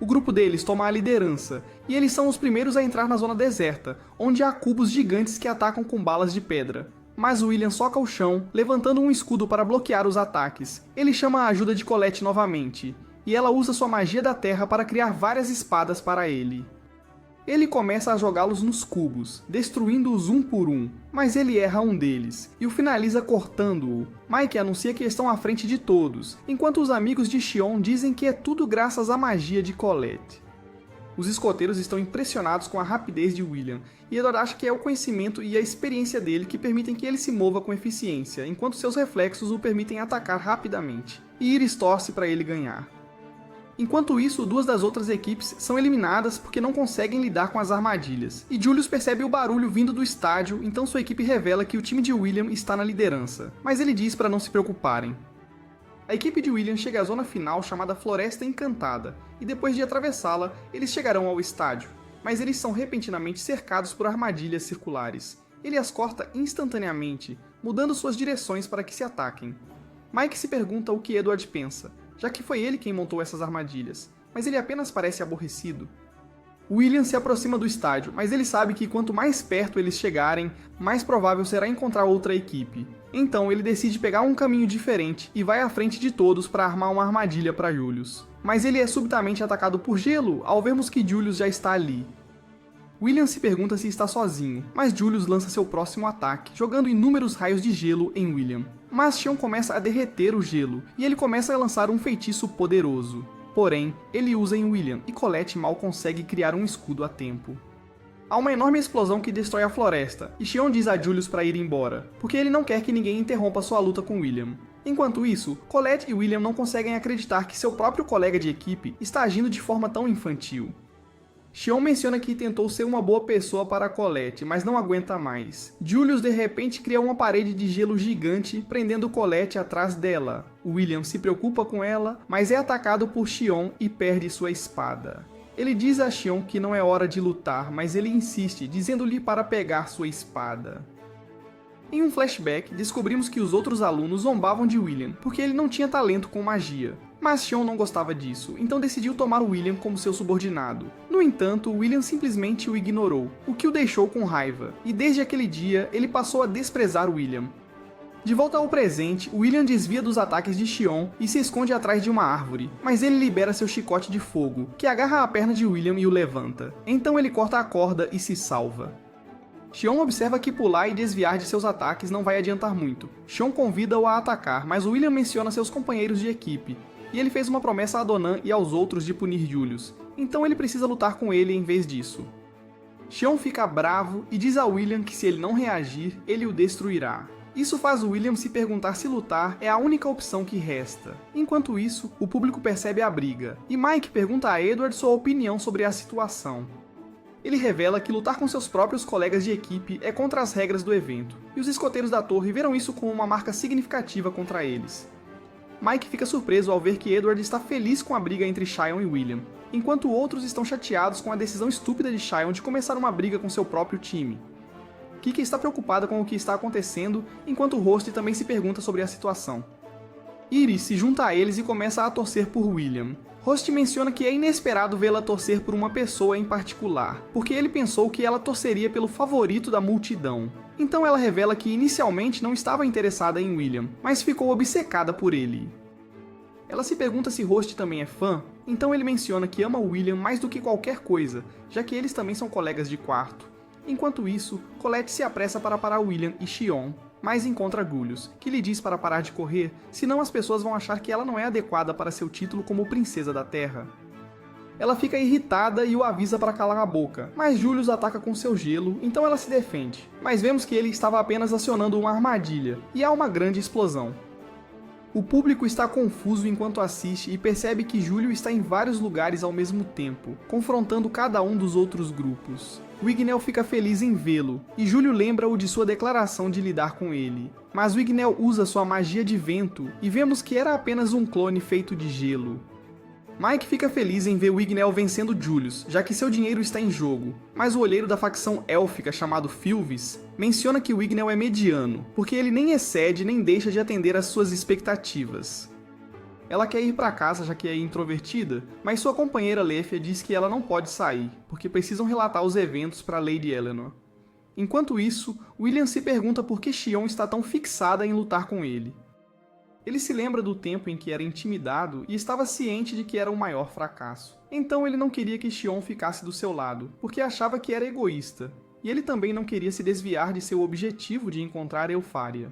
O grupo deles toma a liderança, e eles são os primeiros a entrar na zona deserta, onde há cubos gigantes que atacam com balas de pedra. Mas William soca o chão, levantando um escudo para bloquear os ataques. Ele chama a ajuda de Colette novamente, e ela usa sua magia da terra para criar várias espadas para ele. Ele começa a jogá-los nos cubos, destruindo-os um por um, mas ele erra um deles, e o finaliza cortando-o. Mike anuncia que estão à frente de todos, enquanto os amigos de Xion dizem que é tudo graças à magia de Colette. Os escoteiros estão impressionados com a rapidez de William, e Edward acha que é o conhecimento e a experiência dele que permitem que ele se mova com eficiência, enquanto seus reflexos o permitem atacar rapidamente, e Iris torce para ele ganhar. Enquanto isso, 2 das outras equipes são eliminadas porque não conseguem lidar com as armadilhas, e Julius percebe o barulho vindo do estádio, então sua equipe revela que o time de William está na liderança, mas ele diz para não se preocuparem. A equipe de William chega à zona final chamada Floresta Encantada, e depois de atravessá-la, eles chegarão ao estádio, mas eles são repentinamente cercados por armadilhas circulares. Ele as corta instantaneamente, mudando suas direções para que se ataquem. Mike se pergunta o que Edward pensa, já que foi ele quem montou essas armadilhas, mas ele apenas parece aborrecido. William se aproxima do estádio, mas ele sabe que quanto mais perto eles chegarem, mais provável será encontrar outra equipe. Então ele decide pegar um caminho diferente e vai à frente de todos para armar uma armadilha para Julius. Mas ele é subitamente atacado por gelo ao vermos que Julius já está ali. William se pergunta se está sozinho, mas Julius lança seu próximo ataque, jogando inúmeros raios de gelo em William. Mas Xion começa a derreter o gelo, e ele começa a lançar um feitiço poderoso. Porém, ele usa em William, e Colette mal consegue criar um escudo a tempo. Há uma enorme explosão que destrói a floresta, e Xion diz a Julius para ir embora, porque ele não quer que ninguém interrompa sua luta com William. Enquanto isso, Colette e William não conseguem acreditar que seu próprio colega de equipe está agindo de forma tão infantil. Xion menciona que tentou ser uma boa pessoa para Colette, mas não aguenta mais. Julius de repente cria uma parede de gelo gigante, prendendo Colette atrás dela. William se preocupa com ela, mas é atacado por Xion e perde sua espada. Ele diz a Xion que não é hora de lutar, mas ele insiste, dizendo-lhe para pegar sua espada. Em um flashback, descobrimos que os outros alunos zombavam de William, porque ele não tinha talento com magia. Mas Xion não gostava disso, então decidiu tomar William como seu subordinado. No entanto, William simplesmente o ignorou, o que o deixou com raiva, e desde aquele dia ele passou a desprezar William. De volta ao presente, William desvia dos ataques de Xion e se esconde atrás de uma árvore, mas ele libera seu chicote de fogo, que agarra a perna de William e o levanta. Então ele corta a corda e se salva. Xion observa que pular e desviar de seus ataques não vai adiantar muito. Xion convida-o a atacar, mas William menciona seus companheiros de equipe, e ele fez uma promessa a Donan e aos outros de punir Julius, então ele precisa lutar com ele em vez disso. Xion fica bravo e diz a William que se ele não reagir, ele o destruirá. Isso faz William se perguntar se lutar é a única opção que resta. Enquanto isso, o público percebe a briga, e Mike pergunta a Edward sua opinião sobre a situação. Ele revela que lutar com seus próprios colegas de equipe é contra as regras do evento, e os escoteiros da torre verão isso como uma marca significativa contra eles. Mike fica surpreso ao ver que Edward está feliz com a briga entre Xion e William, enquanto outros estão chateados com a decisão estúpida de Xion de começar uma briga com seu próprio time. Kiki está preocupada com o que está acontecendo, enquanto Host também se pergunta sobre a situação. Iris se junta a eles e começa a torcer por William. Host menciona que é inesperado vê-la torcer por uma pessoa em particular, porque ele pensou que ela torceria pelo favorito da multidão. Então ela revela que inicialmente não estava interessada em William, mas ficou obcecada por ele. Ela se pergunta se Host também é fã, então ele menciona que ama William mais do que qualquer coisa, já que eles também são colegas de quarto. Enquanto isso, Colette se apressa para parar William e Xion, mas encontra Julius, que lhe diz para parar de correr, senão as pessoas vão achar que ela não é adequada para seu título como princesa da Terra. Ela fica irritada e o avisa para calar a boca, mas Julius ataca com seu gelo, então ela se defende, mas vemos que ele estava apenas acionando uma armadilha, e há uma grande explosão. O público está confuso enquanto assiste e percebe que Júlio está em vários lugares ao mesmo tempo, confrontando cada um dos outros grupos. Wiggnell fica feliz em vê-lo, e Júlio lembra-o de sua declaração de lidar com ele. Mas Wiggnell usa sua magia de vento, e vemos que era apenas um clone feito de gelo. Mike fica feliz em ver Wiggnell vencendo Julius, já que seu dinheiro está em jogo, mas o olheiro da facção élfica chamado Filvis menciona que Wiggnell é mediano, porque ele nem excede nem deixa de atender às suas expectativas. Ela quer ir para casa já que é introvertida, mas sua companheira Lefia diz que ela não pode sair, porque precisam relatar os eventos para Lady Eleanor. Enquanto isso, William se pergunta por que Xion está tão fixada em lutar com ele. Ele se lembra do tempo em que era intimidado e estava ciente de que era o maior fracasso. Então ele não queria que Xion ficasse do seu lado, porque achava que era egoísta, e ele também não queria se desviar de seu objetivo de encontrar Eupharia.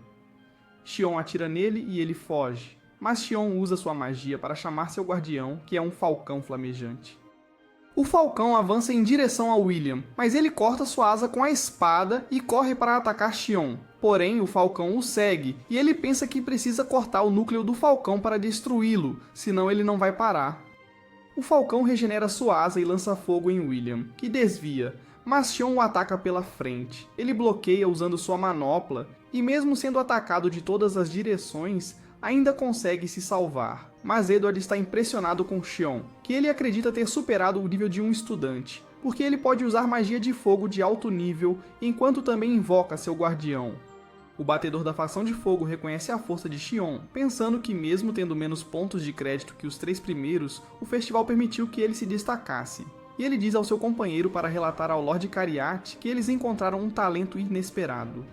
Xion atira nele e ele foge, mas Xion usa sua magia para chamar seu guardião, que é um falcão flamejante. O falcão avança em direção a William, mas ele corta sua asa com a espada e corre para atacar Xion. Porém, o falcão o segue, e ele pensa que precisa cortar o núcleo do falcão para destruí-lo, senão ele não vai parar. O falcão regenera sua asa e lança fogo em William, que desvia, mas Xion o ataca pela frente. Ele bloqueia usando sua manopla, e mesmo sendo atacado de todas as direções, ainda consegue se salvar. Mas Edward está impressionado com Xion, que ele acredita ter superado o nível de um estudante, porque ele pode usar magia de fogo de alto nível, enquanto também invoca seu guardião. O batedor da facção de fogo reconhece a força de Xion, pensando que mesmo tendo menos pontos de crédito que os 3 primeiros, o festival permitiu que ele se destacasse. E ele diz ao seu companheiro para relatar ao Lord Cariat que eles encontraram um talento inesperado.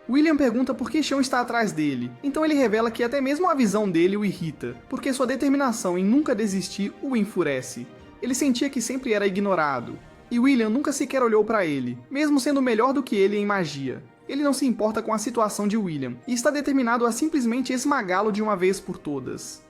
William pergunta por que Xion está atrás dele, então ele revela que até mesmo a visão dele o irrita, porque sua determinação em nunca desistir o enfurece. Ele sentia que sempre era ignorado, e William nunca sequer olhou para ele, mesmo sendo melhor do que ele em magia. Ele não se importa com a situação de William, e está determinado a simplesmente esmagá-lo de uma vez por todas.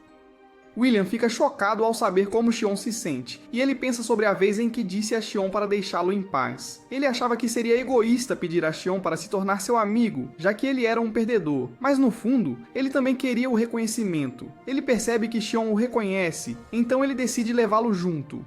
William fica chocado ao saber como Xion se sente, e ele pensa sobre a vez em que disse a Xion para deixá-lo em paz. Ele achava que seria egoísta pedir a Xion para se tornar seu amigo, já que ele era um perdedor, mas no fundo, ele também queria o reconhecimento. Ele percebe que Xion o reconhece, então ele decide levá-lo junto.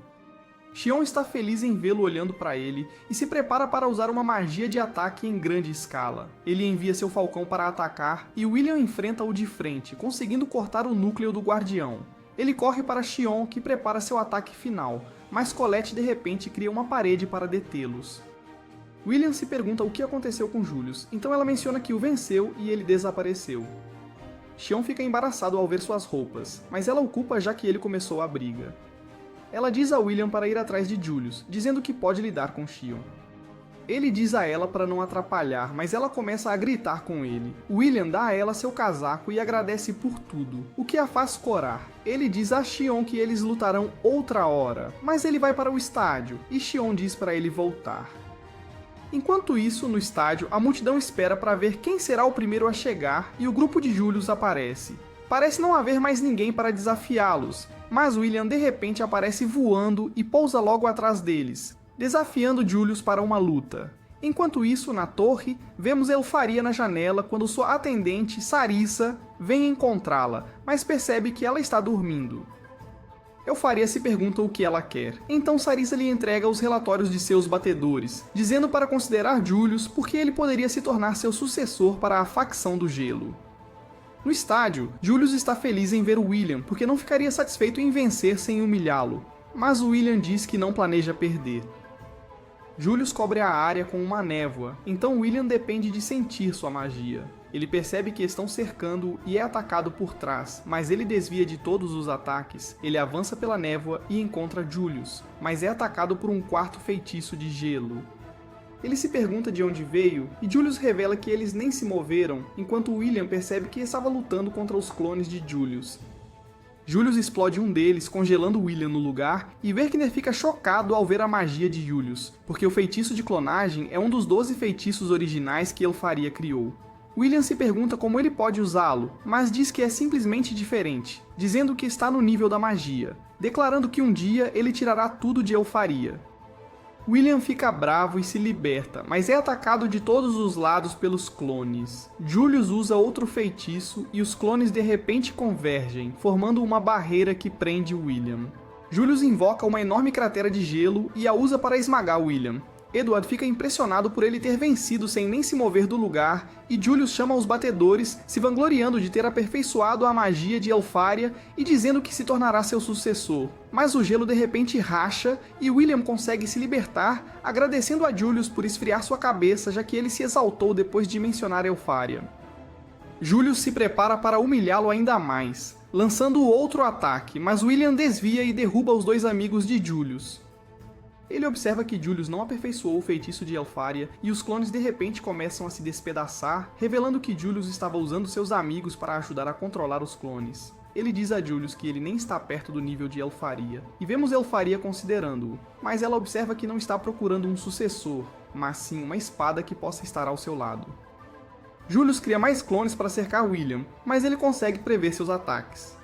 Xion está feliz em vê-lo olhando para ele e se prepara para usar uma magia de ataque em grande escala. Ele envia seu falcão para atacar e William enfrenta-o de frente, conseguindo cortar o núcleo do guardião. Ele corre para Xion, que prepara seu ataque final, mas Colette de repente cria uma parede para detê-los. William se pergunta o que aconteceu com Julius, então ela menciona que o venceu e ele desapareceu. Xion fica embaraçado ao ver suas roupas, mas ela o culpa já que ele começou a briga. Ela diz a William para ir atrás de Julius, dizendo que pode lidar com Xion. Ele diz a ela para não atrapalhar, mas ela começa a gritar com ele. William dá a ela seu casaco e agradece por tudo, o que a faz corar. Ele diz a Xion que eles lutarão outra hora, mas ele vai para o estádio e Xion diz para ele voltar. Enquanto isso, no estádio, a multidão espera para ver quem será o primeiro a chegar e o grupo de Julius aparece. Parece não haver mais ninguém para desafiá-los, mas William de repente aparece voando e pousa logo atrás deles, desafiando Julius para uma luta. Enquanto isso, na torre, vemos Elfaria na janela quando sua atendente, Sarissa, vem encontrá-la, mas percebe que ela está dormindo. Elfaria se pergunta o que ela quer, então Sarissa lhe entrega os relatórios de seus batedores, dizendo para considerar Julius porque ele poderia se tornar seu sucessor para a facção do gelo. No estádio, Julius está feliz em ver William, porque não ficaria satisfeito em vencer sem humilhá-lo, mas William diz que não planeja perder. Julius cobre a área com uma névoa, então William depende de sentir sua magia. Ele percebe que estão cercando-o e é atacado por trás, mas ele desvia de todos os ataques. Ele avança pela névoa e encontra Julius, mas é atacado por um quarto feitiço de gelo. Ele se pergunta de onde veio, e Julius revela que eles nem se moveram, enquanto William percebe que estava lutando contra os clones de Julius. Julius explode um deles, congelando William no lugar, e Verkner fica chocado ao ver a magia de Julius, porque o feitiço de clonagem é um dos 12 feitiços originais que Elfaria criou. William se pergunta como ele pode usá-lo, mas diz que é simplesmente diferente, dizendo que está no nível da magia, declarando que um dia ele tirará tudo de Elfaria. William fica bravo e se liberta, mas é atacado de todos os lados pelos clones. Julius usa outro feitiço e os clones de repente convergem, formando uma barreira que prende William. Julius invoca uma enorme cratera de gelo e a usa para esmagar William. Edward fica impressionado por ele ter vencido sem nem se mover do lugar, e Julius chama os batedores, se vangloriando de ter aperfeiçoado a magia de Elfaria e dizendo que se tornará seu sucessor. Mas o gelo de repente racha e William consegue se libertar, agradecendo a Julius por esfriar sua cabeça, já que ele se exaltou depois de mencionar Elfaria. Julius se prepara para humilhá-lo ainda mais, lançando outro ataque, mas William desvia e derruba os dois amigos de Julius. Ele observa que Julius não aperfeiçoou o feitiço de Elfaria e os clones de repente começam a se despedaçar, revelando que Julius estava usando seus amigos para ajudar a controlar os clones. Ele diz a Julius que ele nem está perto do nível de Elfaria, e vemos Elfaria considerando-o, mas ela observa que não está procurando um sucessor, mas sim uma espada que possa estar ao seu lado. Julius cria mais clones para cercar William, mas ele consegue prever seus ataques.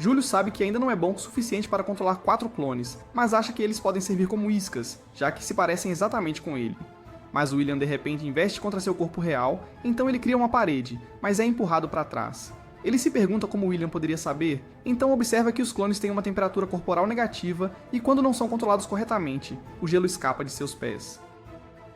Julius sabe que ainda não é bom o suficiente para controlar 4 clones, mas acha que eles podem servir como iscas, já que se parecem exatamente com ele. Mas William de repente investe contra seu corpo real, então ele cria uma parede, mas é empurrado para trás. Ele se pergunta como William poderia saber, então observa que os clones têm uma temperatura corporal negativa e quando não são controlados corretamente, o gelo escapa de seus pés.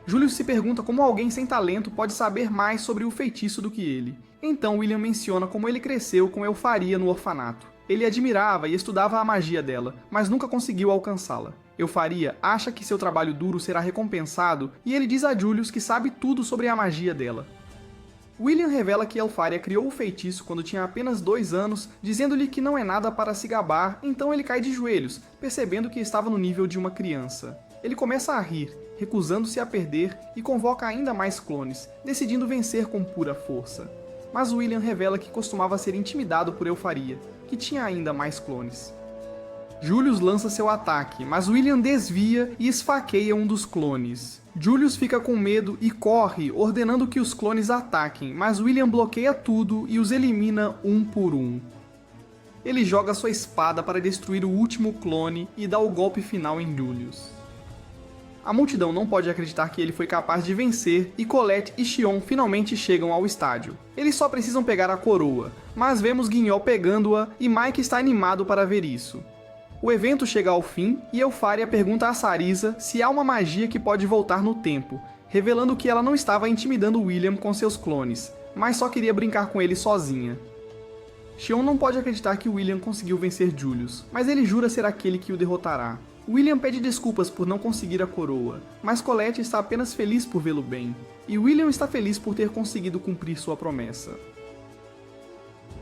Julius se pergunta como alguém sem talento pode saber mais sobre o feitiço do que ele. Então William menciona como ele cresceu com Elfaria no orfanato. Ele admirava e estudava a magia dela, mas nunca conseguiu alcançá-la. Elfaria acha que seu trabalho duro será recompensado e ele diz a Julius que sabe tudo sobre a magia dela. William revela que Elfaria criou o feitiço quando tinha apenas 2 anos, dizendo-lhe que não é nada para se gabar, então ele cai de joelhos, percebendo que estava no nível de uma criança. Ele começa a rir, recusando-se a perder e convoca ainda mais clones, decidindo vencer com pura força. Mas William revela que costumava ser intimidado por Elfaria, que tinha ainda mais clones. Julius lança seu ataque, mas William desvia e esfaqueia um dos clones. Julius fica com medo e corre, ordenando que os clones ataquem, mas William bloqueia tudo e os elimina um por um. Ele joga sua espada para destruir o último clone e dá o golpe final em Julius. A multidão não pode acreditar que ele foi capaz de vencer e Colette e Xion finalmente chegam ao estádio. Eles só precisam pegar a coroa, mas vemos Guignol pegando-a e Mike está animado para ver isso. O evento chega ao fim e Elfaria pergunta a Sarissa se há uma magia que pode voltar no tempo, revelando que ela não estava intimidando William com seus clones, mas só queria brincar com ele sozinha. Xion não pode acreditar que William conseguiu vencer Julius, mas ele jura ser aquele que o derrotará. William pede desculpas por não conseguir a coroa, mas Colette está apenas feliz por vê-lo bem, e William está feliz por ter conseguido cumprir sua promessa.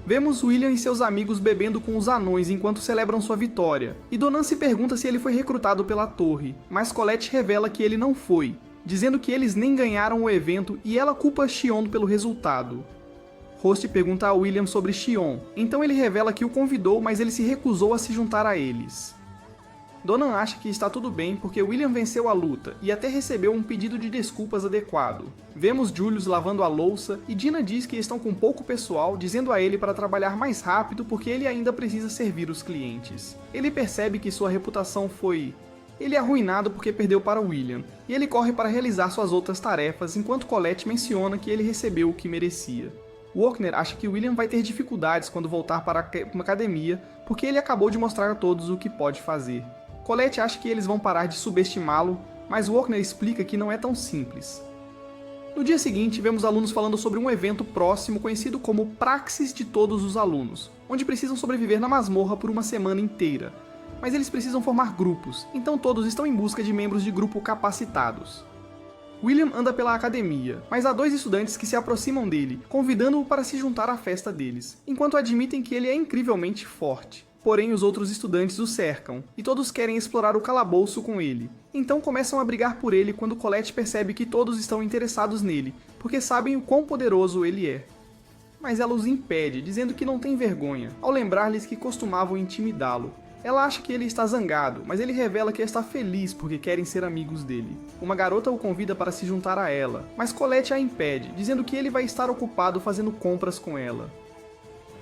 Vemos William e seus amigos bebendo com os anões enquanto celebram sua vitória, e Donan se pergunta se ele foi recrutado pela torre, mas Colette revela que ele não foi. dizendo que eles nem ganharam o evento e ela culpa Xion pelo resultado. Host pergunta a William sobre Xion, então ele revela que o convidou, mas ele se recusou a se juntar a eles. Donan acha que está tudo bem porque William venceu a luta e até recebeu um pedido de desculpas adequado. Vemos Julius lavando a louça e Dina diz que estão com pouco pessoal, dizendo a ele para trabalhar mais rápido porque ele ainda precisa servir os clientes. Ele percebe que sua reputação foi... Ele é arruinado porque perdeu para William, e ele corre para realizar suas outras tarefas enquanto Colette menciona que ele recebeu o que merecia. Wokner acha que William vai ter dificuldades quando voltar para a academia porque ele acabou de mostrar a todos o que pode fazer. Colette acha que eles vão parar de subestimá-lo, mas Wokner explica que não é tão simples. No dia seguinte, vemos alunos falando sobre um evento próximo conhecido como Praxis de Todos os Alunos, onde precisam sobreviver na masmorra por uma semana inteira. Mas eles precisam formar grupos, então todos estão em busca de membros de grupo capacitados. William anda pela academia, mas há 2 estudantes que se aproximam dele, convidando-o para se juntar à festa deles, enquanto admitem que ele é incrivelmente forte. Porém, os outros estudantes o cercam, e todos querem explorar o calabouço com ele. Então começam a brigar por ele quando Colette percebe que todos estão interessados nele, porque sabem o quão poderoso ele é. Mas ela os impede, dizendo que não tem vergonha, ao lembrar-lhes que costumavam intimidá-lo. Ela acha que ele está zangado, mas ele revela que está feliz porque querem ser amigos dele. Uma garota o convida para se juntar a ela, mas Colette a impede, dizendo que ele vai estar ocupado fazendo compras com ela.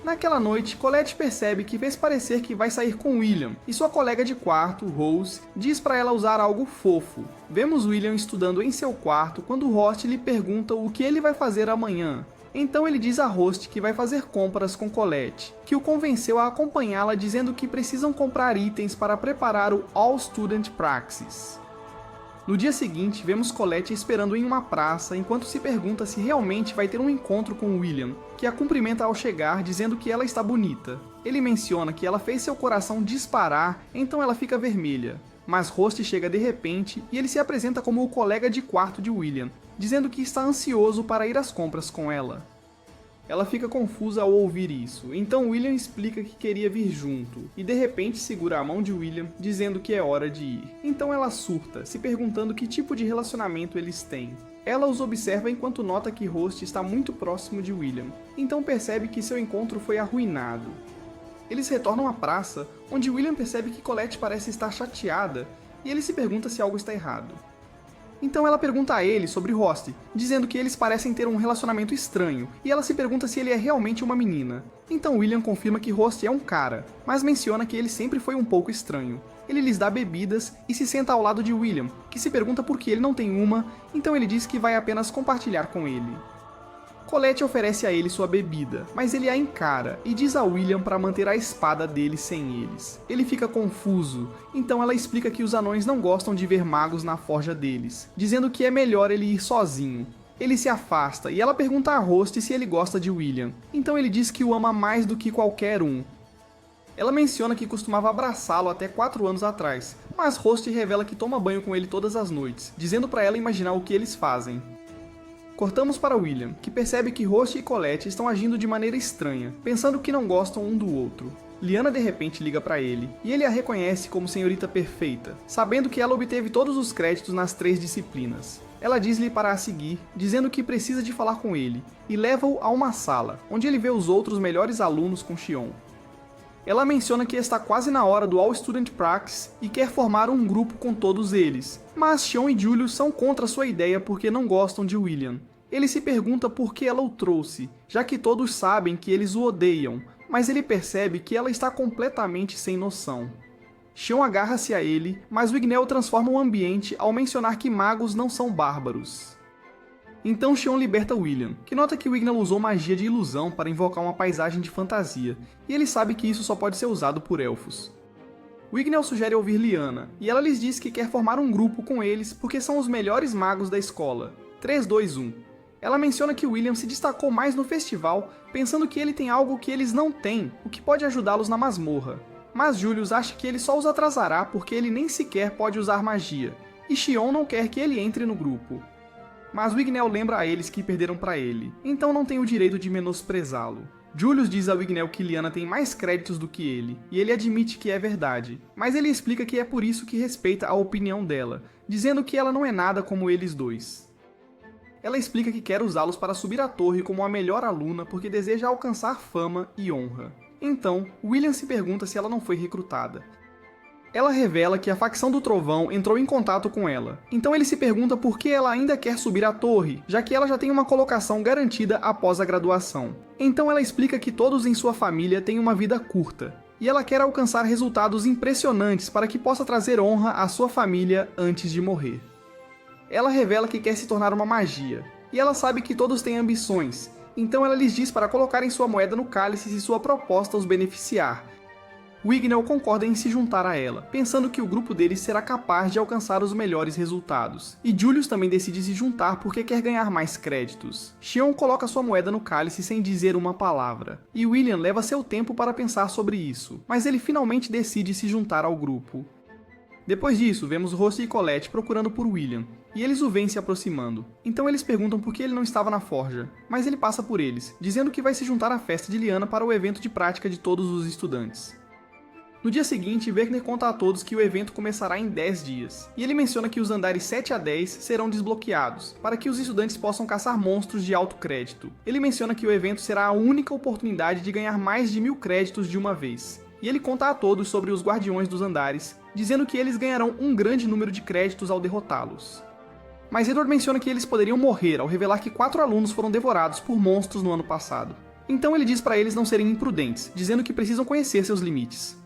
Naquela noite, Colette percebe que fez parecer que vai sair com William, e sua colega de quarto, Rose, diz para ela usar algo fofo. Vemos William estudando em seu quarto quando Host lhe pergunta o que ele vai fazer amanhã. Então ele diz a Host que vai fazer compras com Colette, que o convenceu a acompanhá-la dizendo que precisam comprar itens para preparar o All Student Praxis. No dia seguinte, vemos Colette esperando em uma praça enquanto se pergunta se realmente vai ter um encontro com William, que a cumprimenta ao chegar dizendo que ela está bonita. Ele menciona que ela fez seu coração disparar, então ela fica vermelha. Mas Host chega de repente e ele se apresenta como o colega de quarto de William, dizendo que está ansioso para ir às compras com ela. Ela fica confusa ao ouvir isso, então William explica que queria vir junto, e de repente segura a mão de William, dizendo que é hora de ir. Então ela surta, se perguntando que tipo de relacionamento eles têm. Ela os observa enquanto nota que Host está muito próximo de William, então percebe que seu encontro foi arruinado. Eles retornam à praça, onde William percebe que Colette parece estar chateada, e ele se pergunta se algo está errado. Então ela pergunta a ele sobre Host, dizendo que eles parecem ter um relacionamento estranho, e ela se pergunta se ele é realmente uma menina. Então William confirma que Host é um cara, mas menciona que ele sempre foi um pouco estranho. Ele lhes dá bebidas e se senta ao lado de William, que se pergunta por que ele não tem uma, então ele diz que vai apenas compartilhar com ele. Colette oferece a ele sua bebida, mas ele a encara e diz a William para manter a espada dele sem eles. Ele fica confuso, então ela explica que os anões não gostam de ver magos na forja deles, dizendo que é melhor ele ir sozinho. Ele se afasta e ela pergunta a Host se ele gosta de William, então ele diz que o ama mais do que qualquer um. Ela menciona que costumava abraçá-lo até 4 anos atrás, mas Host revela que toma banho com ele todas as noites, dizendo para ela imaginar o que eles fazem. Cortamos para William, que percebe que Host e Colette estão agindo de maneira estranha, pensando que não gostam um do outro. Liana de repente liga para ele, e ele a reconhece como senhorita perfeita, sabendo que ela obteve todos os créditos nas 3 disciplinas. Ela diz-lhe para a seguir, dizendo que precisa de falar com ele, e leva-o a uma sala, onde ele vê os outros melhores alunos com Xion. Ela menciona que está quase na hora do All Student Praxis e quer formar um grupo com todos eles, mas Xion e Julius são contra sua ideia porque não gostam de William. Ele se pergunta por que ela o trouxe, já que todos sabem que eles o odeiam, mas ele percebe que ela está completamente sem noção. Xion agarra-se a ele, mas Wigner transforma o ambiente ao mencionar que magos não são bárbaros. Então Xion liberta William, que nota que Wigner usou magia de ilusão para invocar uma paisagem de fantasia, e ele sabe que isso só pode ser usado por elfos. Wigner sugere ouvir Liana, e ela lhes diz que quer formar um grupo com eles porque são os melhores magos da escola. 3, 2, 1. Ela menciona que William se destacou mais no festival, pensando que ele tem algo que eles não têm, o que pode ajudá-los na masmorra. Mas Julius acha que ele só os atrasará porque ele nem sequer pode usar magia, e Xion não quer que ele entre no grupo. Mas Wigner lembra a eles que perderam para ele, então não tem o direito de menosprezá-lo. Julius diz a Wigner que Lyanna tem mais créditos do que ele, e ele admite que é verdade, mas ele explica que é por isso que respeita a opinião dela, dizendo que ela não é nada como eles dois. Ela explica que quer usá-los para subir a torre como a melhor aluna porque deseja alcançar fama e honra. Então, William se pergunta se ela não foi recrutada. Ela revela que a facção do Trovão entrou em contato com ela, então ele se pergunta por que ela ainda quer subir a torre, já que ela já tem uma colocação garantida após a graduação. Então ela explica que todos em sua família têm uma vida curta, e ela quer alcançar resultados impressionantes para que possa trazer honra à sua família antes de morrer. Ela revela que quer se tornar uma magia, e ela sabe que todos têm ambições, então ela lhes diz para colocarem sua moeda no cálice se sua proposta os beneficiar. Wigner concorda em se juntar a ela, pensando que o grupo deles será capaz de alcançar os melhores resultados. E Julius também decide se juntar porque quer ganhar mais créditos. Xion coloca sua moeda no cálice sem dizer uma palavra, e William leva seu tempo para pensar sobre isso, mas ele finalmente decide se juntar ao grupo. Depois disso, vemos Rosie e Colette procurando por William, e eles o veem se aproximando. Então eles perguntam por que ele não estava na forja, mas ele passa por eles, dizendo que vai se juntar à festa de Lyanna para o evento de prática de todos os estudantes. No dia seguinte, Vecna conta a todos que o evento começará em 10 dias, e ele menciona que os andares 7 a 10 serão desbloqueados, para que os estudantes possam caçar monstros de alto crédito. Ele menciona que o evento será a única oportunidade de ganhar mais de 1000 créditos de uma vez, e ele conta a todos sobre os guardiões dos andares, dizendo que eles ganharão um grande número de créditos ao derrotá-los. Mas Edward menciona que eles poderiam morrer ao revelar que 4 alunos foram devorados por monstros no ano passado. Então ele diz para eles não serem imprudentes, dizendo que precisam conhecer seus limites.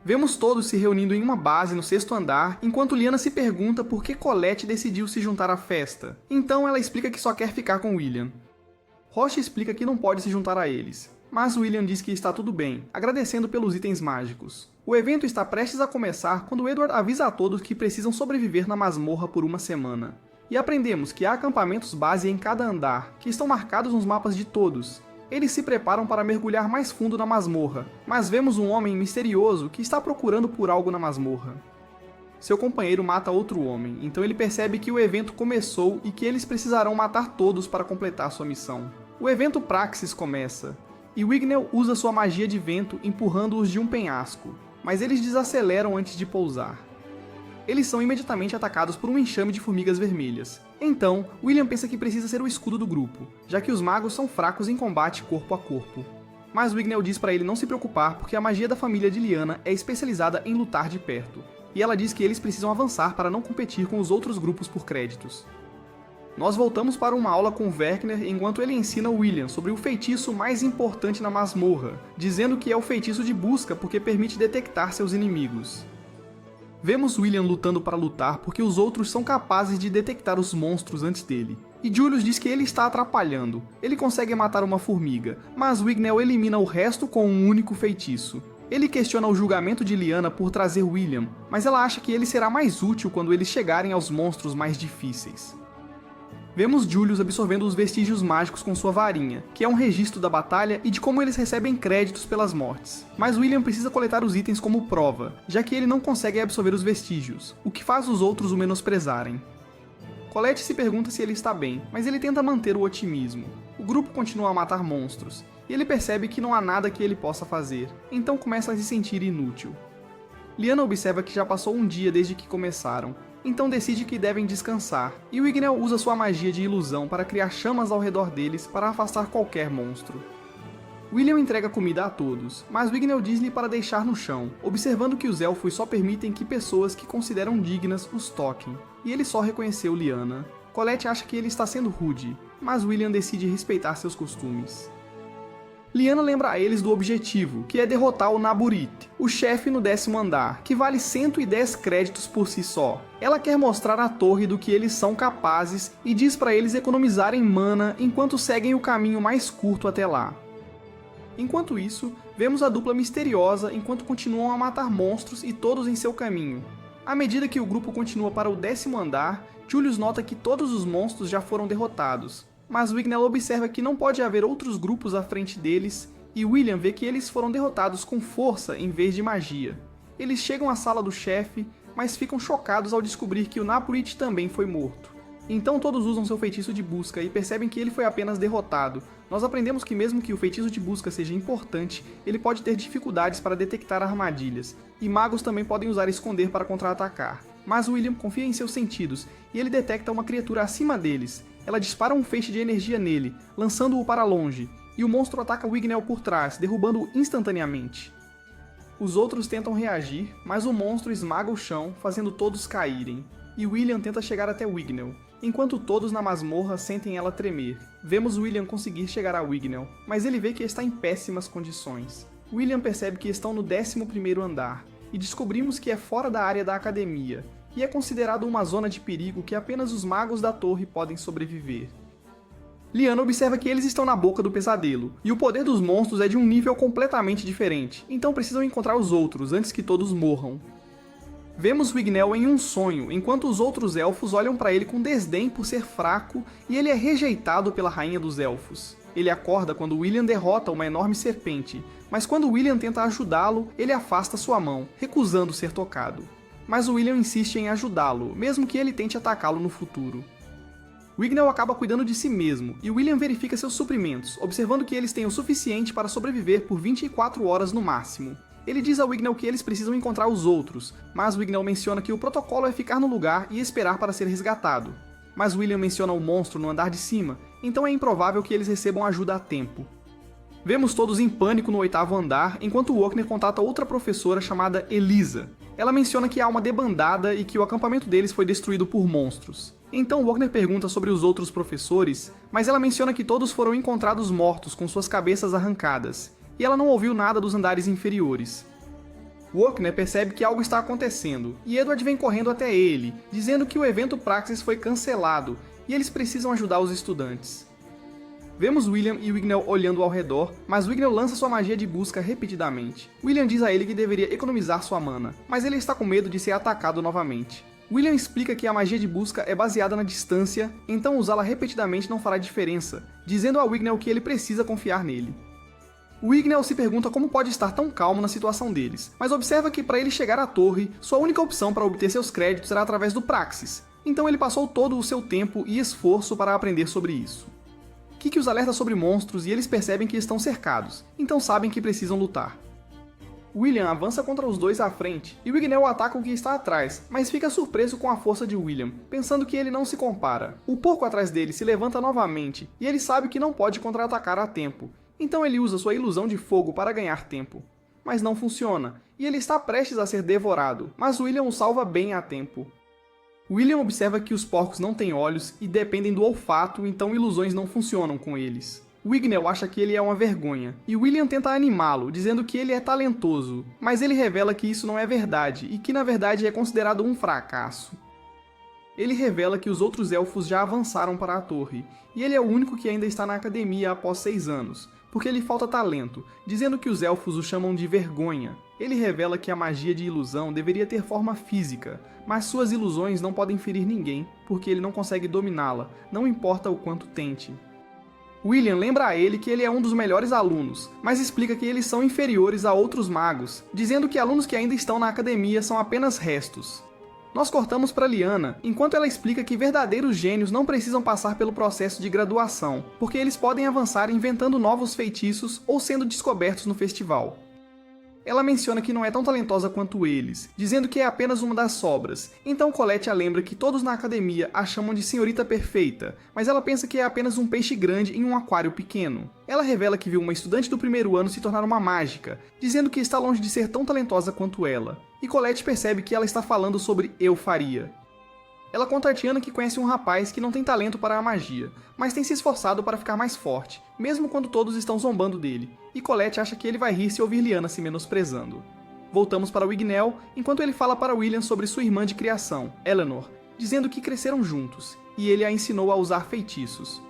Vemos todos se reunindo em uma base no 6º andar, enquanto Lyanna se pergunta por que Colette decidiu se juntar à festa. Então ela explica que só quer ficar com William. Roche explica que não pode se juntar a eles, mas William diz que está tudo bem, agradecendo pelos itens mágicos. O evento está prestes a começar quando Edward avisa a todos que precisam sobreviver na masmorra por uma semana. E aprendemos que há acampamentos base em cada andar, que estão marcados nos mapas de todos. Eles se preparam para mergulhar mais fundo na masmorra, mas vemos um homem misterioso que está procurando por algo na masmorra. Seu companheiro mata outro homem, então ele percebe que o evento começou e que eles precisarão matar todos para completar sua missão. O evento Praxis começa, e Wigner usa sua magia de vento empurrando-os de um penhasco, mas eles desaceleram antes de pousar. Eles são imediatamente atacados por um enxame de formigas vermelhas. Então, William pensa que precisa ser o escudo do grupo, já que os magos são fracos em combate corpo a corpo. Mas Wigner diz para ele não se preocupar porque a magia da família de Lyanna é especializada em lutar de perto, e ela diz que eles precisam avançar para não competir com os outros grupos por créditos. Nós voltamos para uma aula com Vecna enquanto ele ensina William sobre o feitiço mais importante na masmorra, dizendo que é o feitiço de busca porque permite detectar seus inimigos. Vemos William lutando para lutar porque os outros são capazes de detectar os monstros antes dele. E Julius diz que ele está atrapalhando. Ele consegue matar uma formiga, mas Wigner elimina o resto com um único feitiço. Ele questiona o julgamento de Lyanna por trazer William, mas ela acha que ele será mais útil quando eles chegarem aos monstros mais difíceis. Vemos Julius absorvendo os vestígios mágicos com sua varinha, que é um registro da batalha e de como eles recebem créditos pelas mortes. Mas William precisa coletar os itens como prova, já que ele não consegue absorver os vestígios, o que faz os outros o menosprezarem. Colette se pergunta se ele está bem, mas ele tenta manter o otimismo. O grupo continua a matar monstros, e ele percebe que não há nada que ele possa fazer, então começa a se sentir inútil. Lyanna observa que já passou um dia desde que começaram, então decide que devem descansar, e Wigner usa sua magia de ilusão para criar chamas ao redor deles para afastar qualquer monstro. William entrega comida a todos, mas Wigner diz-lhe para deixar no chão, observando que os elfos só permitem que pessoas que consideram dignas os toquem, e ele só reconheceu Lyanna. Colette acha que ele está sendo rude, mas William decide respeitar seus costumes. Lyanna lembra a eles do objetivo, que é derrotar o Naburit, o chefe no 10º andar, que vale 110 créditos por si só. Ela quer mostrar à torre do que eles são capazes e diz para eles economizarem mana enquanto seguem o caminho mais curto até lá. Enquanto isso, vemos a dupla misteriosa enquanto continuam a matar monstros e todos em seu caminho. À medida que o grupo continua para o 10º andar, Julius nota que todos os monstros já foram derrotados. Mas Wigner observa que não pode haver outros grupos à frente deles, e William vê que eles foram derrotados com força em vez de magia. Eles chegam à sala do chefe, mas ficam chocados ao descobrir que o Napurit também foi morto. Então todos usam seu feitiço de busca e percebem que ele foi apenas derrotado. Nós aprendemos que mesmo que o feitiço de busca seja importante, ele pode ter dificuldades para detectar armadilhas, e magos também podem usar esconder para contra-atacar. Mas William confia em seus sentidos, e ele detecta uma criatura acima deles. Ela dispara um feixe de energia nele, lançando-o para longe, e o monstro ataca Wiggnell por trás, derrubando-o instantaneamente. Os outros tentam reagir, mas o monstro esmaga o chão, fazendo todos caírem. E William tenta chegar até Wiggnell, enquanto todos na masmorra sentem ela tremer. Vemos William conseguir chegar a Wiggnell, mas ele vê que está em péssimas condições. William percebe que estão no 11º andar, e descobrimos que é fora da área da academia, e é considerado uma zona de perigo que apenas os magos da torre podem sobreviver. Lyanna observa que eles estão na boca do pesadelo, e o poder dos monstros é de um nível completamente diferente, então precisam encontrar os outros antes que todos morram. Vemos Wiggnell em um sonho, enquanto os outros elfos olham para ele com desdém por ser fraco e ele é rejeitado pela rainha dos elfos. Ele acorda quando William derrota uma enorme serpente, mas quando William tenta ajudá-lo, ele afasta sua mão, recusando ser tocado. Mas William insiste em ajudá-lo, mesmo que ele tente atacá-lo no futuro. Wiggnell acaba cuidando de si mesmo, e William verifica seus suprimentos, observando que eles têm o suficiente para sobreviver por 24 horas no máximo. Ele diz a Wiggnell que eles precisam encontrar os outros, mas Wiggnell menciona que o protocolo é ficar no lugar e esperar para ser resgatado. Mas William menciona o monstro no andar de cima, então é improvável que eles recebam ajuda a tempo. Vemos todos em pânico no 8º andar, enquanto Wokner contata outra professora chamada Elisa. Ela menciona que há uma debandada e que o acampamento deles foi destruído por monstros. Então Wokner pergunta sobre os outros professores, mas ela menciona que todos foram encontrados mortos com suas cabeças arrancadas, e ela não ouviu nada dos andares inferiores. Wokner percebe que algo está acontecendo, e Edward vem correndo até ele, dizendo que o evento Praxis foi cancelado, e eles precisam ajudar os estudantes. Vemos William e Wiggnell olhando ao redor, mas Wiggnell lança sua magia de busca repetidamente. William diz a ele que deveria economizar sua mana, mas ele está com medo de ser atacado novamente. William explica que a magia de busca é baseada na distância, então usá-la repetidamente não fará diferença, dizendo a Wiggnell que ele precisa confiar nele. Wiggnell se pergunta como pode estar tão calmo na situação deles, mas observa que para ele chegar à torre, sua única opção para obter seus créditos era através do Praxis, então ele passou todo o seu tempo e esforço para aprender sobre isso. Kiki os alerta sobre monstros e eles percebem que estão cercados, então sabem que precisam lutar. William avança contra os dois à frente, e Wiggnell ataca o que está atrás, mas fica surpreso com a força de William, pensando que ele não se compara. O porco atrás dele se levanta novamente, e ele sabe que não pode contra-atacar a tempo, então ele usa sua ilusão de fogo para ganhar tempo. Mas não funciona, e ele está prestes a ser devorado, mas William o salva bem a tempo. William observa que os porcos não têm olhos e dependem do olfato, então ilusões não funcionam com eles. Wiggnell acha que ele é uma vergonha, e William tenta animá-lo, dizendo que ele é talentoso, mas ele revela que isso não é verdade, e que na verdade é considerado um fracasso. Ele revela que os outros elfos já avançaram para a torre, e ele é o único que ainda está na academia após 6 anos, porque lhe falta talento, dizendo que os elfos o chamam de vergonha. Ele revela que a magia de ilusão deveria ter forma física, mas suas ilusões não podem ferir ninguém, porque ele não consegue dominá-la, não importa o quanto tente. William lembra a ele que ele é um dos melhores alunos, mas explica que eles são inferiores a outros magos, dizendo que alunos que ainda estão na academia são apenas restos. Nós cortamos para Lyanna, enquanto ela explica que verdadeiros gênios não precisam passar pelo processo de graduação, porque eles podem avançar inventando novos feitiços ou sendo descobertos no festival. Ela menciona que não é tão talentosa quanto eles, dizendo que é apenas uma das sobras, então Colette a lembra que todos na academia a chamam de senhorita perfeita, mas ela pensa que é apenas um peixe grande em um aquário pequeno. Ela revela que viu uma estudante do primeiro ano se tornar uma mágica, dizendo que está longe de ser tão talentosa quanto ela, e Colette percebe que ela está falando sobre eu faria. Ela conta a Tiana que conhece um rapaz que não tem talento para a magia, mas tem se esforçado para ficar mais forte, mesmo quando todos estão zombando dele, e Colette acha que ele vai rir se ouvir Lyanna se menosprezando. Voltamos para Wiggnell, enquanto ele fala para William sobre sua irmã de criação, Eleanor, dizendo que cresceram juntos, e ele a ensinou a usar feitiços.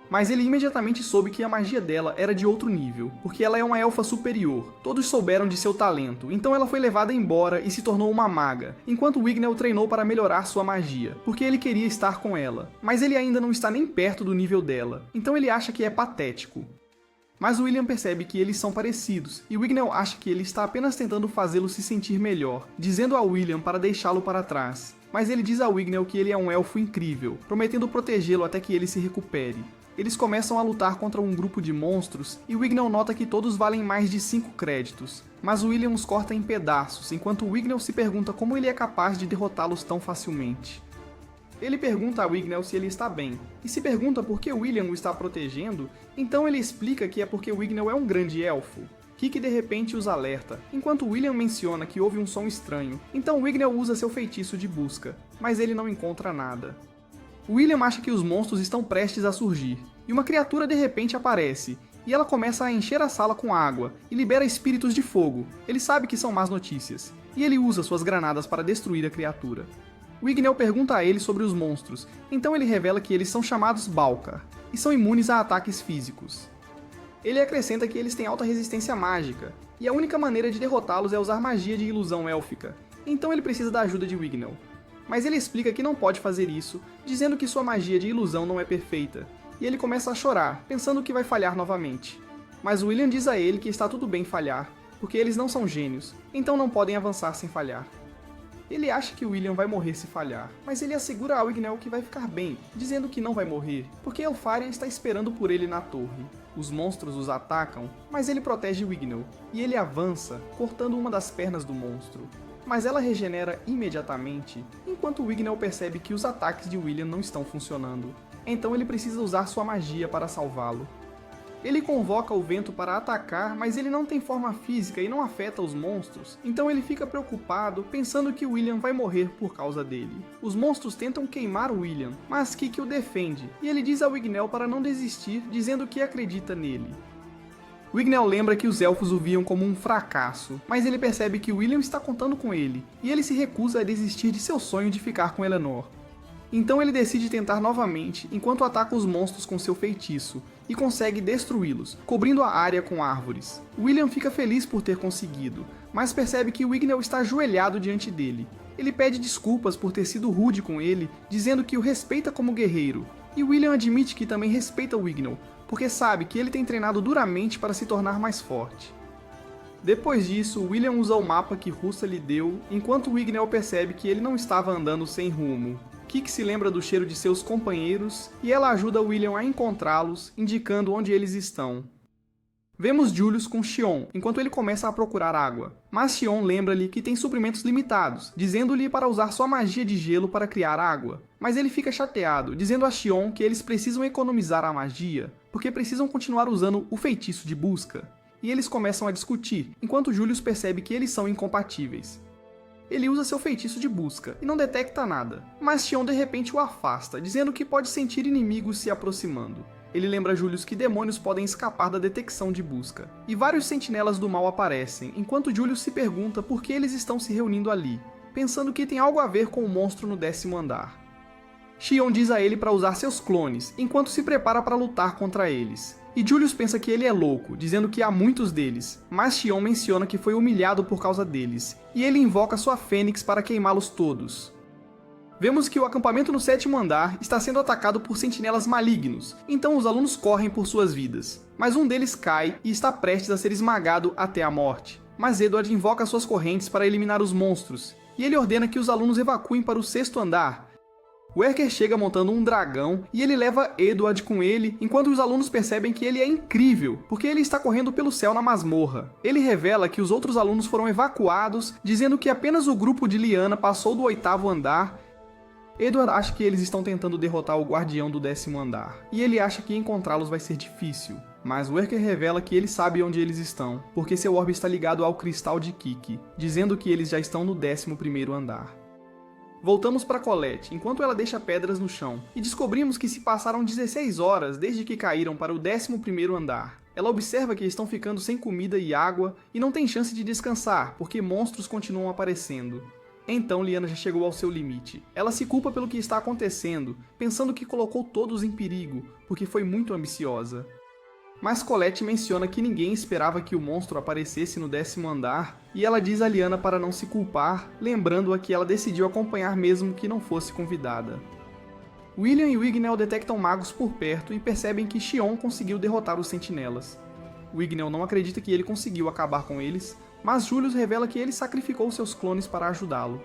Mas ele imediatamente soube que a magia dela era de outro nível, porque ela é uma elfa superior. Todos souberam de seu talento, então ela foi levada embora e se tornou uma maga, enquanto Wiggnell treinou para melhorar sua magia, porque ele queria estar com ela. Mas ele ainda não está nem perto do nível dela, então ele acha que é patético. Mas o William percebe que eles são parecidos, e Wignell acha que ele está apenas tentando fazê-lo se sentir melhor, dizendo a William para deixá-lo para trás. Mas ele diz a Wignell que ele é um elfo incrível, prometendo protegê-lo até que ele se recupere. Eles começam a lutar contra um grupo de monstros, e Wignell nota que todos valem mais de 5 créditos. Mas o William os corta em pedaços, enquanto Wignell se pergunta como ele é capaz de derrotá-los tão facilmente. Ele pergunta a Wignell se ele está bem, e se pergunta por que William o está protegendo, então ele explica que é porque Wignell é um grande elfo. Kik de repente os alerta, enquanto William menciona que houve um som estranho, então Wignell usa seu feitiço de busca, mas ele não encontra nada. William acha que os monstros estão prestes a surgir, e uma criatura de repente aparece, e ela começa a encher a sala com água, e libera espíritos de fogo. Ele sabe que são más notícias, e ele usa suas granadas para destruir a criatura. Wignell pergunta a ele sobre os monstros, então ele revela que eles são chamados Balkar, e são imunes a ataques físicos. Ele acrescenta que eles têm alta resistência mágica, e a única maneira de derrotá-los é usar magia de ilusão élfica, então ele precisa da ajuda de Wignell. Mas ele explica que não pode fazer isso, dizendo que sua magia de ilusão não é perfeita, e ele começa a chorar, pensando que vai falhar novamente. Mas William diz a ele que está tudo bem falhar, porque eles não são gênios, então não podem avançar sem falhar. Ele acha que William vai morrer se falhar, mas ele assegura a Wignell que vai ficar bem, dizendo que não vai morrer, porque Elfaria está esperando por ele na torre. Os monstros os atacam, mas ele protege Wignell, e ele avança, cortando uma das pernas do monstro. Mas ela regenera imediatamente, enquanto Wignell percebe que os ataques de William não estão funcionando. Então ele precisa usar sua magia para salvá-lo. Ele convoca o vento para atacar, mas ele não tem forma física e não afeta os monstros, então ele fica preocupado, pensando que William vai morrer por causa dele. Os monstros tentam queimar William, mas Kik o defende, e ele diz a Wignell para não desistir, dizendo que acredita nele. Wignell lembra que os elfos o viam como um fracasso, mas ele percebe que William está contando com ele, e ele se recusa a desistir de seu sonho de ficar com Eleanor. Então ele decide tentar novamente, enquanto ataca os monstros com seu feitiço, e consegue destruí-los, cobrindo a área com árvores. William fica feliz por ter conseguido, mas percebe que Wignell está ajoelhado diante dele. Ele pede desculpas por ter sido rude com ele, dizendo que o respeita como guerreiro, e William admite que também respeita Wignell, porque sabe que ele tem treinado duramente para se tornar mais forte. Depois disso, William usa o mapa que Russa lhe deu, enquanto Wignell percebe que ele não estava andando sem rumo. Kik se lembra do cheiro de seus companheiros, e ela ajuda William a encontrá-los, indicando onde eles estão. Vemos Julius com Xion, enquanto ele começa a procurar água, mas Xion lembra-lhe que tem suprimentos limitados, dizendo-lhe para usar sua magia de gelo para criar água. Mas ele fica chateado, dizendo a Xion que eles precisam economizar a magia, porque precisam continuar usando o feitiço de busca. E eles começam a discutir, enquanto Julius percebe que eles são incompatíveis. Ele usa seu feitiço de busca e não detecta nada, mas Xion de repente o afasta, dizendo que pode sentir inimigos se aproximando. Ele lembra Julius que demônios podem escapar da detecção de busca, e vários sentinelas do mal aparecem, enquanto Julius se pergunta por que eles estão se reunindo ali, pensando que tem algo a ver com o monstro no 10º andar. Xion diz a ele para usar seus clones, enquanto se prepara para lutar contra eles. E Julius pensa que ele é louco, dizendo que há muitos deles, mas Xion menciona que foi humilhado por causa deles, e ele invoca sua fênix para queimá-los todos. Vemos que o acampamento no 7º andar está sendo atacado por sentinelas malignos, então os alunos correm por suas vidas. Mas um deles cai e está prestes a ser esmagado até a morte. Mas Edward invoca suas correntes para eliminar os monstros, e ele ordena que os alunos evacuem para o 6º andar. O Erker chega montando um dragão e ele leva Edward com ele, enquanto os alunos percebem que ele é incrível, porque ele está correndo pelo céu na masmorra. Ele revela que os outros alunos foram evacuados, dizendo que apenas o grupo de Lyanna passou do 8º andar. Edward acha que eles estão tentando derrotar o guardião do 10º andar, e ele acha que encontrá-los vai ser difícil. Mas o Erker revela que ele sabe onde eles estão, porque seu orbe está ligado ao cristal de Kik, dizendo que eles já estão no 11º andar. Voltamos para Colette, enquanto ela deixa pedras no chão, e descobrimos que se passaram 16 horas desde que caíram para o 11º andar. Ela observa que estão ficando sem comida e água, e não tem chance de descansar, porque monstros continuam aparecendo. Então Lyanna já chegou ao seu limite. Ela se culpa pelo que está acontecendo, pensando que colocou todos em perigo, porque foi muito ambiciosa. Mas Colette menciona que ninguém esperava que o monstro aparecesse no 10º andar, e ela diz a Lyanna para não se culpar, lembrando-a que ela decidiu acompanhar mesmo que não fosse convidada. William e Wignell detectam magos por perto e percebem que Xion conseguiu derrotar os sentinelas. Wigner não acredita que ele conseguiu acabar com eles, mas Julius revela que ele sacrificou seus clones para ajudá-lo.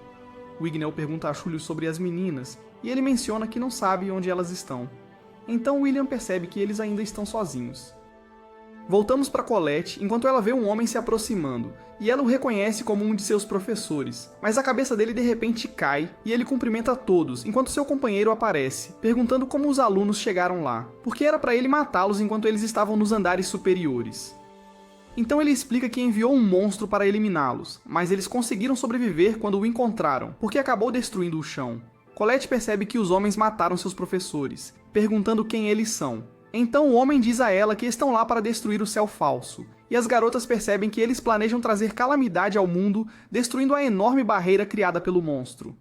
Wigner pergunta a Julius sobre as meninas, e ele menciona que não sabe onde elas estão. Então William percebe que eles ainda estão sozinhos. Voltamos para Colette enquanto ela vê um homem se aproximando, e ela o reconhece como um de seus professores, mas a cabeça dele de repente cai e ele cumprimenta todos enquanto seu companheiro aparece, perguntando como os alunos chegaram lá, porque era para ele matá-los enquanto eles estavam nos andares superiores. Então ele explica que enviou um monstro para eliminá-los, mas eles conseguiram sobreviver quando o encontraram, porque acabou destruindo o chão. Colette percebe que os homens mataram seus professores, perguntando quem eles são. Então o homem diz a ela que estão lá para destruir o céu falso, e as garotas percebem que eles planejam trazer calamidade ao mundo, destruindo a enorme barreira criada pelo monstro.